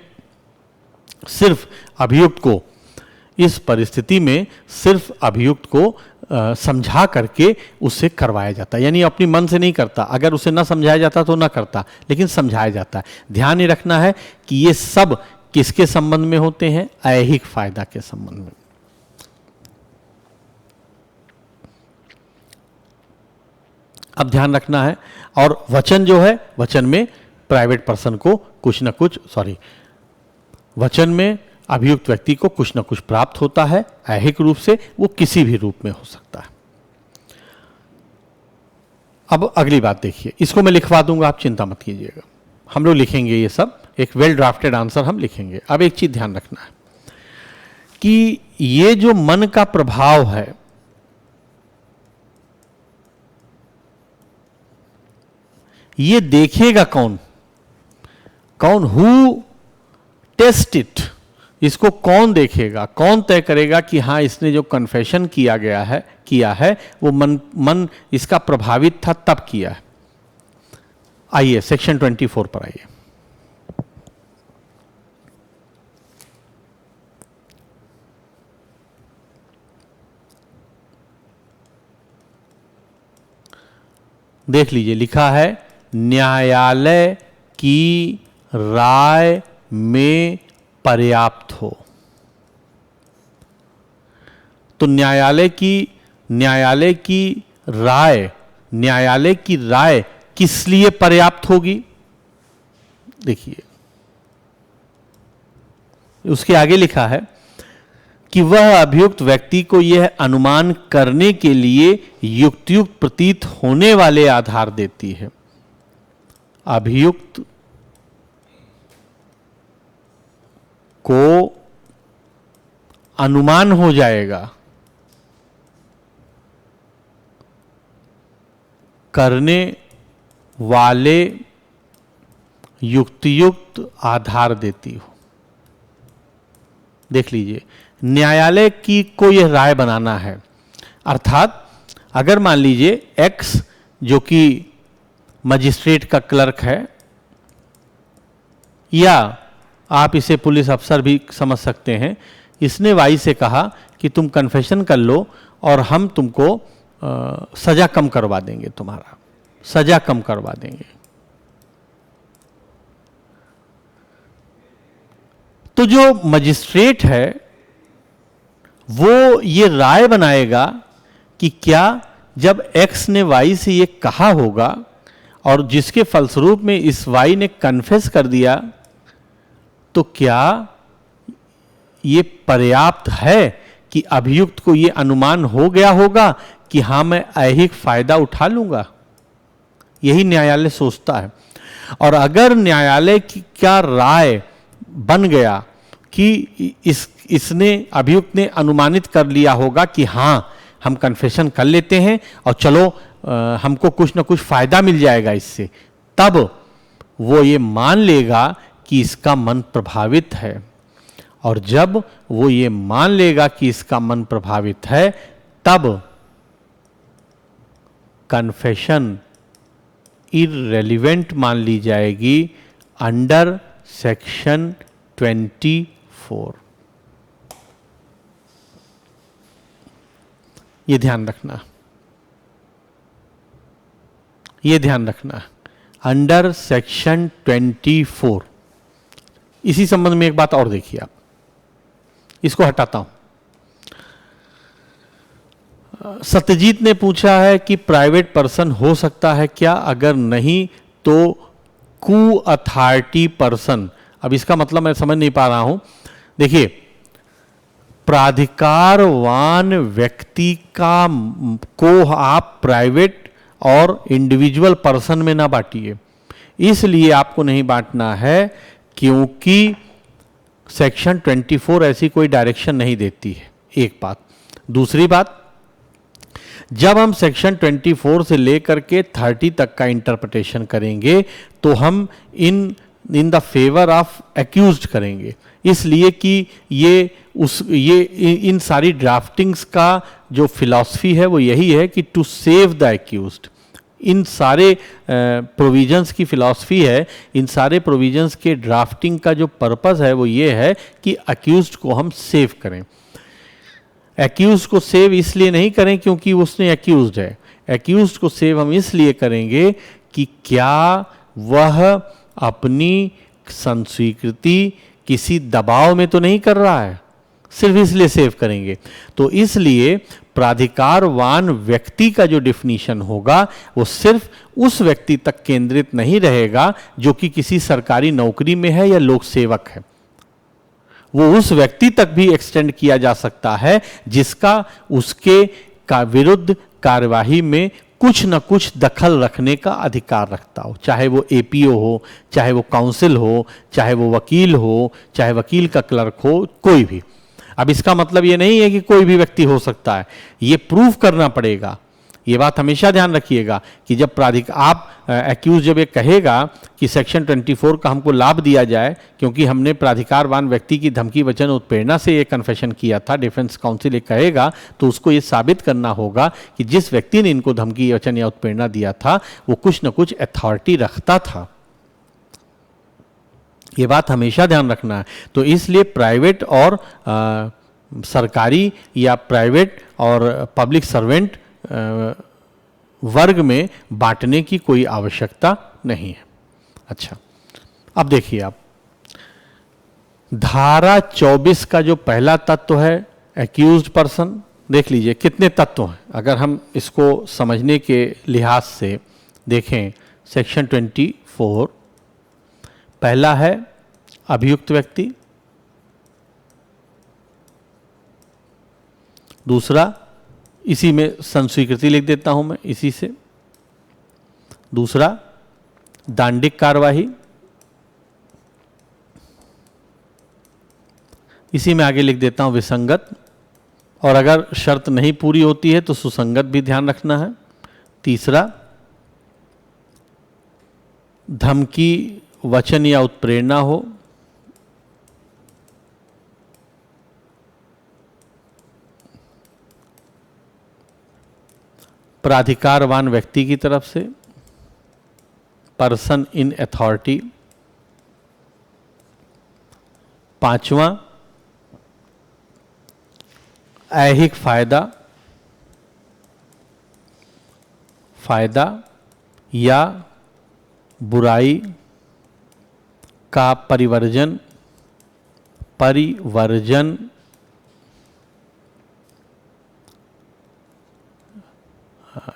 सिर्फ अभियुक्त को, इस परिस्थिति में सिर्फ अभियुक्त को समझा करके उससे करवाया जाता है, यानी अपनी मन से नहीं करता। अगर उसे ना समझाया जाता तो ना करता, लेकिन समझाया जाता है। ध्यान ये रखना है कि ये सब किसके संबंध में होते हैं? ऐहिक फायदा के संबंध में। अब ध्यान रखना है। और वचन जो है, वचन में प्राइवेट पर्सन को कुछ ना कुछ, वचन में अभियुक्त व्यक्ति को कुछ ना कुछ प्राप्त होता है ऐहिक रूप से, वो किसी भी रूप में हो सकता है। अब अगली बात देखिए, इसको मैं लिखवा दूंगा, आप चिंता मत कीजिएगा, हम लोग लिखेंगे ये सब, एक वेल ड्राफ्टेड आंसर हम लिखेंगे। अब एक चीज ध्यान रखना है कि ये जो मन का प्रभाव है, ये देखेगा कौन? Who test it? इसको कौन देखेगा, कौन तय करेगा कि हाँ इसने जो कन्फेशन किया है वो मन इसका प्रभावित था तब किया है? आइए सेक्शन 24 पर आइए। देख लीजिए, लिखा है न्यायालय की राय में पर्याप्त हो। तो न्यायालय की राय किस लिए पर्याप्त होगी? देखिए उसके आगे लिखा है कि वह अभियुक्त व्यक्ति को यह अनुमान करने के लिए युक्तियुक्त प्रतीत होने वाले आधार देती है। अभियुक्त को अनुमान हो जाएगा, करने वाले युक्तियुक्त आधार देती हो। देख लीजिए, न्यायालय की को यह राय बनाना है, अर्थात अगर मान लीजिए एक्स जो कि मजिस्ट्रेट का क्लर्क है, या आप इसे पुलिस अफसर भी समझ सकते हैं, इसने वाई से कहा कि तुम कन्फेशन कर लो और हम तुमको सजा कम करवा देंगे, तुम्हारा सजा कम करवा देंगे। तो जो मजिस्ट्रेट है वो ये राय बनाएगा कि क्या जब एक्स ने वाई से ये कहा होगा और जिसके फलस्वरूप में इस वाई ने कन्फेस कर दिया, तो क्या ये पर्याप्त है कि अभियुक्त को ये अनुमान हो गया होगा कि हां मैं ऐहिक फायदा उठा लूंगा। यही न्यायालय सोचता है। और अगर न्यायालय की क्या राय बन गया कि इसने अभियुक्त ने अनुमानित कर लिया होगा कि हां हम कन्फेशन कर लेते हैं और चलो हमको कुछ ना कुछ फायदा मिल जाएगा इससे, तब वो ये मान लेगा कि इसका मन प्रभावित है। और जब वो ये मान लेगा कि इसका मन प्रभावित है, तब कन्फेशन इररेलेवेंट मान ली जाएगी अंडर सेक्शन 24। ये ध्यान रखना, ये ध्यान रखना, अंडर सेक्शन 24। इसी संबंध में एक बात और देखिए आप, इसको हटाता हूं। सत्यजीत ने पूछा है कि प्राइवेट पर्सन हो सकता है क्या, अगर नहीं तो कू अथॉरिटी पर्सन। अब इसका मतलब मैं समझ नहीं पा रहा हूं। देखिए, प्राधिकारवान व्यक्ति को आप प्राइवेट और इंडिविजुअल पर्सन में ना बांटिए। इसलिए आपको नहीं बांटना है क्योंकि सेक्शन 24 ऐसी कोई डायरेक्शन नहीं देती है, एक बात। दूसरी बात, जब हम सेक्शन 24 से लेकर के 30 तक का इंटरप्रिटेशन करेंगे तो हम in the favour of accused करेंगे, इसलिए कि ये इन सारी ड्राफ्टिंग्स का जो फिलॉसफी है वो यही है कि टू सेव द एक्यूज्ड। इन सारे प्रोविजंस की फिलॉसफी है, इन सारे प्रोविजंस के ड्राफ्टिंग का जो पर्पस है वो ये है कि अक्यूज्ड को हम सेव करें। एक्यूज को सेव इसलिए नहीं करें क्योंकि उसने एक्यूज्ड है, एक्यूज्ड को सेव हम इसलिए करेंगे कि क्या वह अपनी संस्वीकृति किसी दबाव में तो नहीं कर रहा है, सिर्फ इसलिए सेव करेंगे। तो इसलिए प्राधिकारवान व्यक्ति का जो डिफिनीशन होगा वो सिर्फ उस व्यक्ति तक केंद्रित नहीं रहेगा जो कि किसी सरकारी नौकरी में है या लोक सेवक है। वो उस व्यक्ति तक भी एक्सटेंड किया जा सकता है जिसका उसके का विरुद्ध कार्यवाही में कुछ न कुछ दखल रखने का अधिकार रखता हो, चाहे वो एपीओ हो, चाहे वो काउंसिल हो, चाहे वो वकील हो, चाहे वकील का क्लर्क हो, कोई भी। अब इसका मतलब ये नहीं है कि कोई भी व्यक्ति हो सकता है, ये प्रूव करना पड़ेगा। ये बात हमेशा ध्यान रखिएगा कि जब आप एक्यूज जब ये कहेगा कि सेक्शन 24 का हमको लाभ दिया जाए क्योंकि हमने प्राधिकारवान व्यक्ति की धमकी वचन उत्प्रेरणा से ये कन्फेशन किया था, डिफेंस काउंसिल ये कहेगा, तो उसको ये साबित करना होगा कि जिस व्यक्ति ने इनको धमकी वचन या उत्प्रेरणा दिया था वो कुछ न कुछ अथॉरिटी रखता था। ये बात हमेशा ध्यान रखना है। तो इसलिए प्राइवेट और सरकारी या प्राइवेट और पब्लिक सर्वेंट वर्ग में बांटने की कोई आवश्यकता नहीं है। अच्छा, अब देखिए आप, धारा 24 का जो पहला तत्व है एक्यूज्ड पर्सन, देख लीजिए कितने तत्व हैं। अगर हम इसको समझने के लिहाज से देखें, सेक्शन 24 पहला है अभियुक्त व्यक्ति, दूसरा, इसी में संस्वीकृति लिख देता हूं मैं इसी से, दूसरा दांडिक कार्यवाही, इसी में आगे लिख देता हूं विसंगत, और अगर शर्त नहीं पूरी होती है तो सुसंगत भी ध्यान रखना है। तीसरा, धमकी वचन या उत्प्रेरणा हो, प्राधिकारवान व्यक्ति की तरफ से, पर्सन इन अथॉरिटी। पांचवा, ऐहिक फायदा, फायदा या बुराई का परिवर्जन, परिवर्जन।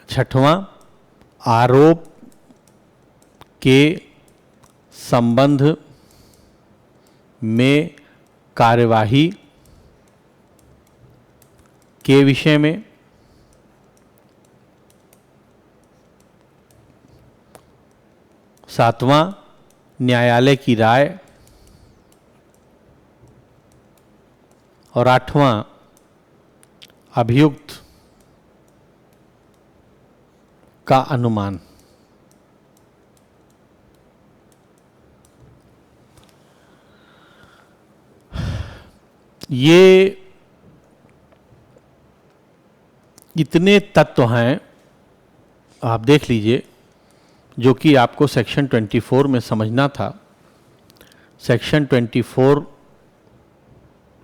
छठवां, आरोप के संबंध में कार्यवाही के विषय में। सातवां, न्यायालय की राय। और आठवां, अभियुक्त का अनुमान। ये इतने तत्व हैं, आप देख लीजिए, जो कि आपको सेक्शन 24 में समझना था। सेक्शन 24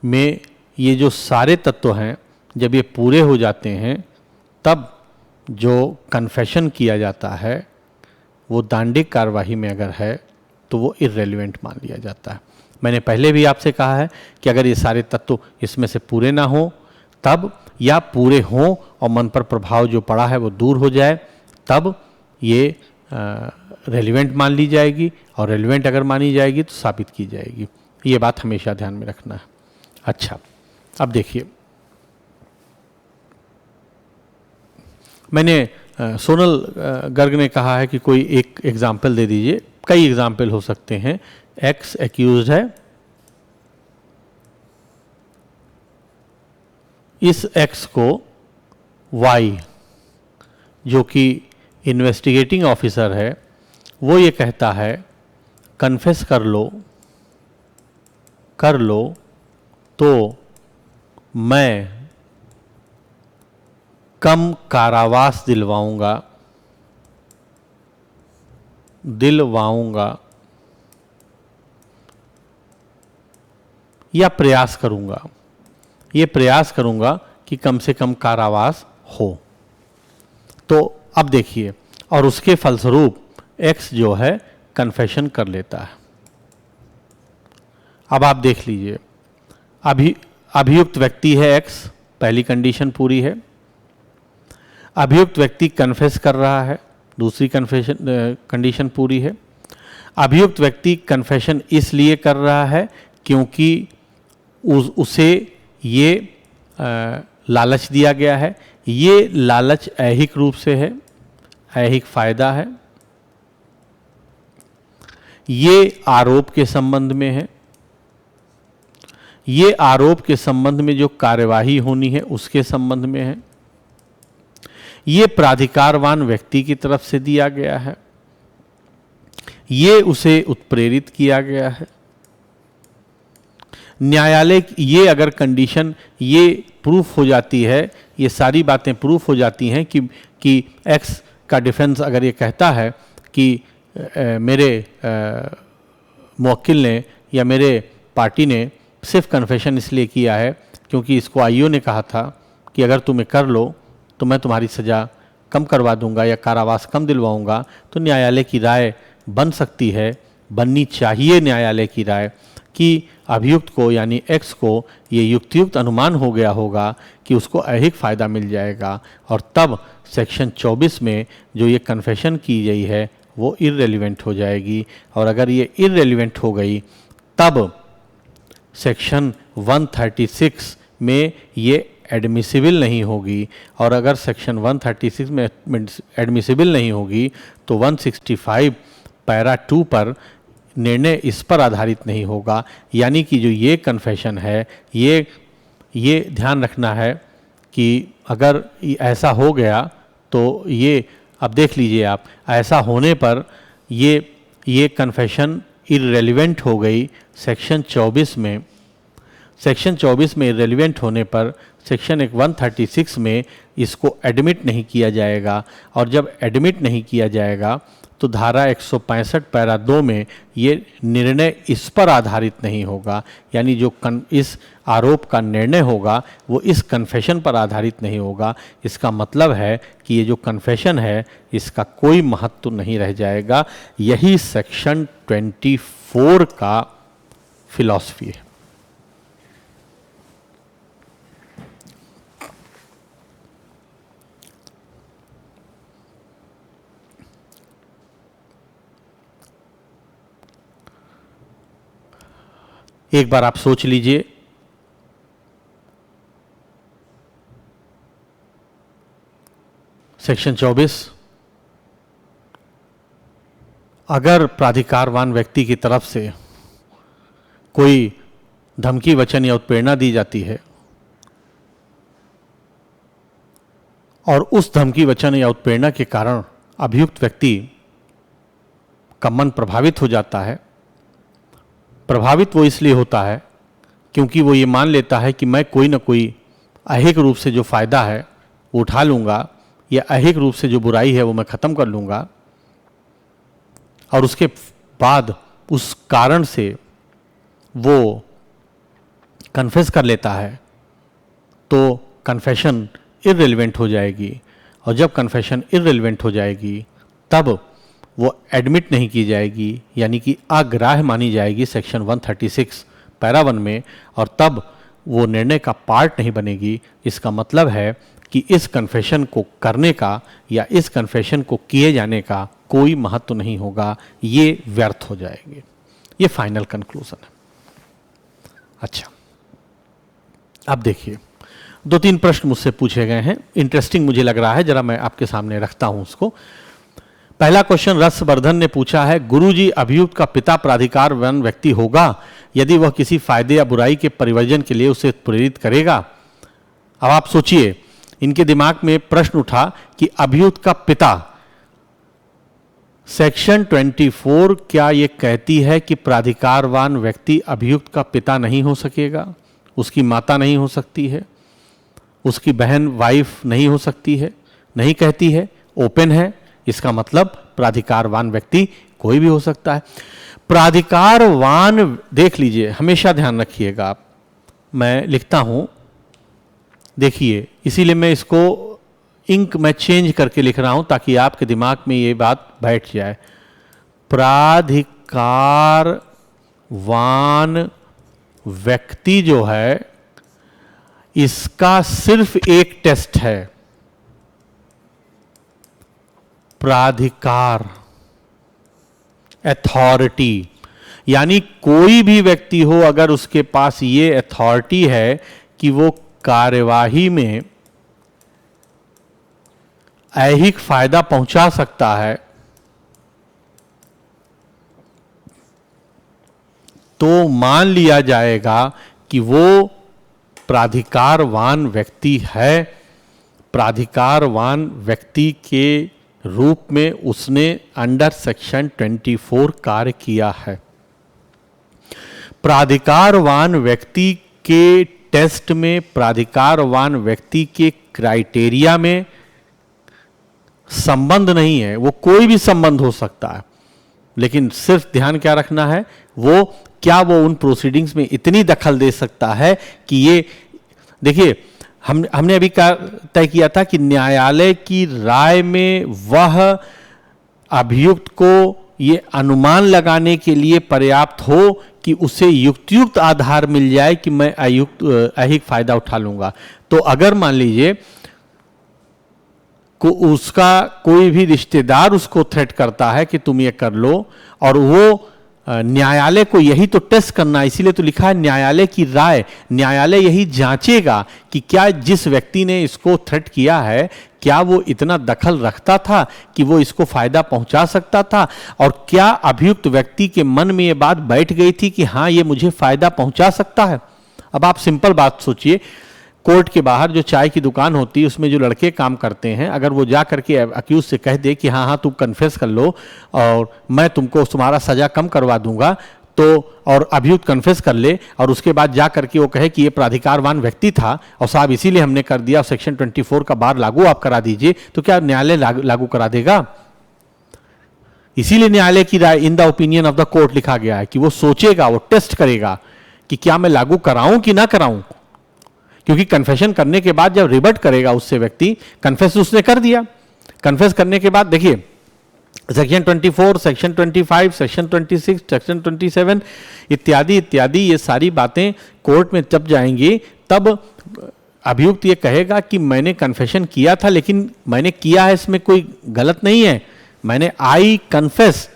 में ये जो सारे तत्व हैं, जब ये पूरे हो जाते हैं तब जो कन्फेशन किया जाता है वो दांडिक कार्यवाही में अगर है तो वो इर्रेलेवेंट मान लिया जाता है। मैंने पहले भी आपसे कहा है कि अगर ये सारे तत्व इसमें से पूरे ना हो तब, या पूरे हों और मन पर प्रभाव जो पड़ा है वो दूर हो जाए, तब ये रेलिवेंट मान ली जाएगी, और रेलिवेंट अगर मानी जाएगी तो साबित की जाएगी। ये बात हमेशा ध्यान में रखना है। अच्छा, अब देखिए, मैंने सोनल गर्ग ने कहा है कि कोई एक एग्जाम्पल दे दीजिए। कई एग्जाम्पल हो सकते हैं। एक्स एक्यूज्ड है, इस एक्स को वाई जो कि इन्वेस्टिगेटिंग ऑफिसर है वो ये कहता है कन्फेस कर लो तो मैं कम कारावास दिलवाऊंगा या प्रयास करूंगा, ये प्रयास करूंगा कि कम से कम कारावास हो। तो अब देखिए, और उसके फलस्वरूप एक्स जो है कन्फेशन कर लेता है। अब आप देख लीजिए, अभियुक्त व्यक्ति है एक्स, पहली कंडीशन पूरी है। अभियुक्त व्यक्ति कन्फेस कर रहा है, दूसरी कंडीशन पूरी है। अभियुक्त व्यक्ति कन्फेशन इसलिए कर रहा है क्योंकि उसे ये लालच दिया गया है। ये लालच ऐहिक रूप से है, ऐहिक फायदा है। ये आरोप के संबंध में है, ये आरोप के संबंध में जो कार्यवाही होनी है उसके संबंध में है। ये प्राधिकारवान व्यक्ति की तरफ से दिया गया है, ये उसे उत्प्रेरित किया गया है। न्यायालय, ये अगर कंडीशन ये प्रूफ हो जाती है, ये सारी बातें प्रूफ हो जाती हैं कि एक्स का डिफेंस अगर ये कहता है कि मेरे मुवक्किल ने या मेरे पार्टी ने सिर्फ कन्फेशन इसलिए किया है क्योंकि इसको आईओ ने कहा था कि अगर तुम्हें कर लो तो मैं तुम्हारी सज़ा कम करवा दूंगा या कारावास कम दिलवाऊंगा, तो न्यायालय की राय बन सकती है, बननी चाहिए न्यायालय की राय कि अभियुक्त को यानी एक्स को ये युक्तियुक्त अनुमान हो गया होगा कि उसको ऐहिक फ़ायदा मिल जाएगा, और तब सेक्शन 24 में जो ये कन्फेशन की गई है वो इर्रेलिवेंट हो जाएगी। और अगर ये इर्रेलिवेंट हो गई तब सेक्शन 136 में ये एडमिसिबल नहीं होगी, और अगर सेक्शन 136 में एडमिसिबल नहीं होगी तो 165 पैरा 2 पर निर्णय इस पर आधारित नहीं होगा। यानी कि जो ये कन्फेशन है, ये ध्यान रखना है कि अगर ऐसा हो गया तो ये, अब देख लीजिए आप, ऐसा होने पर ये कन्फेशन इर्रेलिवेंट हो गई सेक्शन 24 में। सेक्शन 24 में इरेलीवेंट होने पर सेक्शन 136 में इसको एडमिट नहीं किया जाएगा, और जब एडमिट नहीं किया जाएगा तो धारा 165 पैरा 2 में ये निर्णय इस पर आधारित नहीं होगा, यानी जो इस आरोप का निर्णय होगा वो इस कन्फेशन पर आधारित नहीं होगा। इसका मतलब है कि ये जो कन्फेशन है इसका कोई महत्व नहीं रह जाएगा। यही सेक्शन 24 का फिलॉसफी है। एक बार आप सोच लीजिए, सेक्शन 24 अगर प्राधिकारवान व्यक्ति की तरफ से कोई धमकी, वचन या उत्प्रेरणा दी जाती है और उस धमकी, वचन या उत्प्रेरणा के कारण अभियुक्त व्यक्ति का मन प्रभावित हो जाता है। प्रभावित वो इसलिए होता है क्योंकि वो ये मान लेता है कि मैं कोई ना कोई अहिक रूप से जो फ़ायदा है वो उठा लूँगा, या अहिक रूप से जो बुराई है वो मैं ख़त्म कर लूँगा, और उसके बाद उस कारण से वो कन्फेस कर लेता है, तो कन्फेशन इररिलेवेंट हो जाएगी। और जब कन्फेशन इररिलेवेंट हो जाएगी तब वो एडमिट नहीं की जाएगी, यानी कि अग्राह्य मानी जाएगी सेक्शन 136 पैरा 1 में, और तब वो निर्णय का पार्ट नहीं बनेगी। इसका मतलब है कि इस कन्फेशन को करने का या इस कन्फेशन को किए जाने का कोई महत्व नहीं होगा, ये व्यर्थ हो जाएंगे। ये फाइनल कंक्लूजन है। अच्छा, अब देखिए 2-3 प्रश्न मुझसे पूछे गए हैं, इंटरेस्टिंग मुझे लग रहा है, जरा मैं आपके सामने रखता हूं उसको। पहला क्वेश्चन रसवर्धन ने पूछा है, गुरुजी अभियुक्त का पिता प्राधिकारवान व्यक्ति होगा यदि वह किसी फायदे या बुराई के परिवर्जन के लिए उसे प्रेरित करेगा। अब आप सोचिए, इनके दिमाग में प्रश्न उठा कि अभियुक्त का पिता, सेक्शन 24 क्या ये कहती है कि प्राधिकारवान व्यक्ति अभियुक्त का पिता नहीं हो सकेगा, उसकी माता नहीं हो सकती है, उसकी बहन वाइफ नहीं हो सकती है? नहीं कहती है, ओपन है। इसका मतलब प्राधिकारवान व्यक्ति कोई भी हो सकता है। प्राधिकारवान, देख लीजिए, हमेशा ध्यान रखिएगा आप, मैं लिखता हूं, देखिए, इसीलिए मैं इसको इंक में चेंज करके लिख रहा हूं ताकि आपके दिमाग में ये बात बैठ जाए। प्राधिकारवान व्यक्ति जो है इसका सिर्फ एक टेस्ट है, प्राधिकार, अथॉरिटी। यानी कोई भी व्यक्ति हो, अगर उसके पास ये अथॉरिटी है कि वो कार्यवाही में ऐहिक फायदा पहुंचा सकता है, तो मान लिया जाएगा कि वो प्राधिकारवान व्यक्ति है। प्राधिकारवान व्यक्ति के रूप में उसने अंडर सेक्शन 24 कार्य किया है। प्राधिकारवान व्यक्ति के टेस्ट में, प्राधिकारवान व्यक्ति के क्राइटेरिया में संबंध नहीं है, वो कोई भी संबंध हो सकता है, लेकिन सिर्फ ध्यान क्या रखना है, वो क्या वो उन प्रोसीडिंग्स में इतनी दखल दे सकता है कि ये, देखिए, हमने अभी तय किया था कि न्यायालय की राय में वह अभियुक्त को ये अनुमान लगाने के लिए पर्याप्त हो कि उसे युक्तियुक्त आधार मिल जाए कि मैं अहिक फायदा उठा लूंगा। तो अगर मान लीजिए को उसका कोई भी रिश्तेदार उसको थ्रेट करता है कि तुम ये कर लो, और वो न्यायालय को यही तो टेस्ट करना है, इसीलिए तो लिखा है न्यायालय की राय। न्यायालय यही जांचेगा कि क्या जिस व्यक्ति ने इसको थ्रेट किया है क्या वो इतना दखल रखता था कि वो इसको फायदा पहुंचा सकता था, और क्या अभियुक्त व्यक्ति के मन में ये बात बैठ गई थी कि हाँ ये मुझे फायदा पहुंचा सकता है। अब आप सिंपल बात सोचिए, कोर्ट के बाहर जो चाय की दुकान होती है उसमें जो लड़के काम करते हैं, अगर वो जा करके अक्यूज से कह दे कि हाँ हाँ तुम कन्फेस कर लो और मैं तुमको तुम्हारा सजा कम करवा दूंगा, तो और अभियुक्त कन्फेस कर ले और उसके बाद जा करके वो कहे कि ये प्राधिकारवान व्यक्ति था और साहब इसीलिए हमने कर दिया, सेक्शन 24 का बार लागू आप करा दीजिए, तो क्या न्यायालय लागू करा देगा? इसीलिए न्यायालय की राय in the opinion of the court लिखा गया है कि वो सोचेगा, वो टेस्ट करेगा कि क्या मैं लागू कराऊं कि ना कराऊं। क्योंकि कन्फेशन करने के बाद जब रिबट करेगा उससे व्यक्ति, कन्फेस उसने कर दिया, कन्फेस करने के बाद देखिए सेक्शन 24, सेक्शन 25, सेक्शन 26, सेक्शन 27 इत्यादि इत्यादि ये सारी बातें कोर्ट में जब जाएंगी तब अभियुक्त ये कहेगा कि मैंने कन्फेशन किया था, लेकिन मैंने किया है इसमें कोई गलत नहीं है, मैंने I confess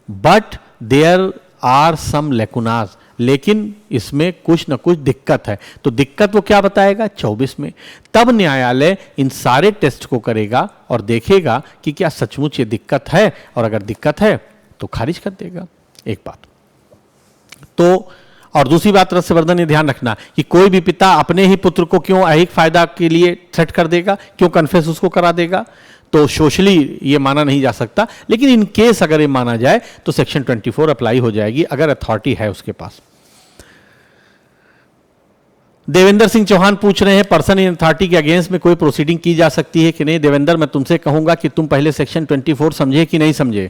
but there are some lacunas, लेकिन इसमें कुछ न कुछ दिक्कत है। तो दिक्कत वो क्या बताएगा 24 में। तब न्यायालय इन सारे टेस्ट को करेगा और देखेगा कि क्या सचमुच ये दिक्कत है, और अगर दिक्कत है तो खारिज कर देगा। एक बात तो, और दूसरी बात रसवर्धन ये ध्यान रखना कि कोई भी पिता अपने ही पुत्र को क्यों ऐहिक फायदा के लिए थ्रेट कर देगा, क्यों कन्फेस उसको करा देगा। तो सोशली ये माना नहीं जा सकता, लेकिन इन केस अगर ये माना जाए तो सेक्शन 24 अप्लाई हो जाएगी अगर अथॉरिटी है उसके पास। देवेंद्र सिंह चौहान पूछ रहे हैं पर्सन इन अथॉरिटी के अगेंस्ट में कोई प्रोसीडिंग की जा सकती है कि नहीं। देवेंद्र, मैं तुमसे कहूंगा कि तुम पहले सेक्शन 24 समझे कि नहीं समझे,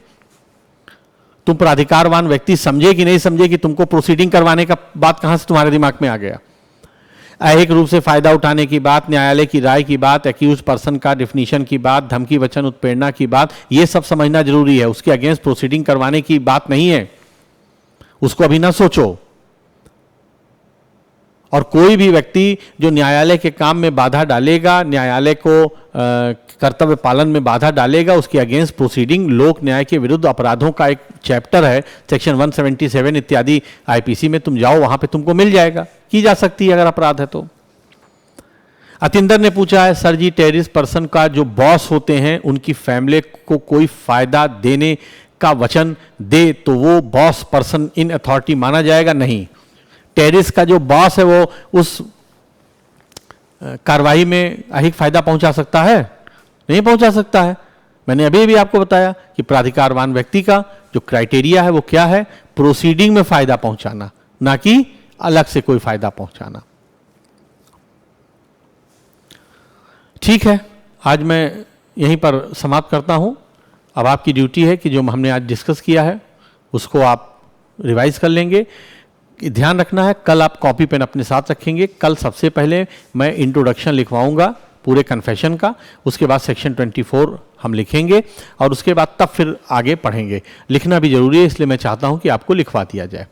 तुम प्राधिकारवान व्यक्ति समझे कि नहीं समझे कि तुमको प्रोसीडिंग करवाने का बात कहां से तुम्हारे दिमाग में आ गया। ऐहिक रूप से फायदा उठाने की बात, न्यायालय की राय की बात, एक्यूज पर्सन का डिफिनीशन की बात, धमकी वचन उत्प्रेरणा की बात, ये सब समझना जरूरी है। उसके अगेंस्ट प्रोसीडिंग करवाने की बात नहीं है, उसको अभी ना सोचो। और कोई भी व्यक्ति जो न्यायालय के काम में बाधा डालेगा, न्यायालय को कर्तव्य पालन में बाधा डालेगा, उसके अगेंस्ट प्रोसीडिंग लोक न्याय के विरुद्ध अपराधों का एक चैप्टर है सेक्शन 177 इत्यादि आईपीसी में, तुम जाओ वहां पे तुमको मिल जाएगा, की जा सकती है अगर अपराध है तो। अतिंदर ने पूछा है सर जी, टेररिस्ट पर्सन का जो बॉस होते हैं उनकी फैमिली को कोई फायदा देने का वचन दे तो वो बॉस पर्सन इन अथॉरिटी माना जाएगा? नहीं, टेररिस्ट का जो बॉस है वो उस कार्रवाई में अहिक फायदा पहुंचा सकता है? नहीं पहुंचा सकता है। मैंने अभी भी आपको बताया कि प्राधिकारवान व्यक्ति का जो क्राइटेरिया है वो क्या है, प्रोसीडिंग में फायदा पहुंचाना, ना कि अलग से कोई फायदा पहुंचाना। ठीक है, आज मैं यहीं पर समाप्त करता हूं। अब आपकी ड्यूटी है कि जो हमने आज डिस्कस किया है उसको आप रिवाइज कर लेंगे। ध्यान रखना है, कल आप कॉपी पेन अपने साथ रखेंगे। कल सबसे पहले मैं इंट्रोडक्शन लिखवाऊंगा पूरे कन्फेशन का, उसके बाद सेक्शन 24 हम लिखेंगे और उसके बाद तब फिर आगे पढ़ेंगे। लिखना भी जरूरी है, इसलिए मैं चाहता हूं कि आपको लिखवा दिया जाए।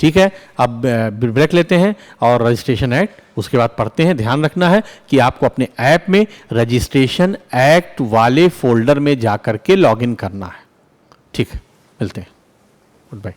ठीक है, अब ब्रेक लेते हैं और रजिस्ट्रेशन एक्ट उसके बाद पढ़ते हैं। ध्यान रखना है कि आपको अपने ऐप में रजिस्ट्रेशन एक्ट वाले फोल्डर में जाकर के लॉगिन करना है। ठीक है, मिलते हैं, गुड बाय।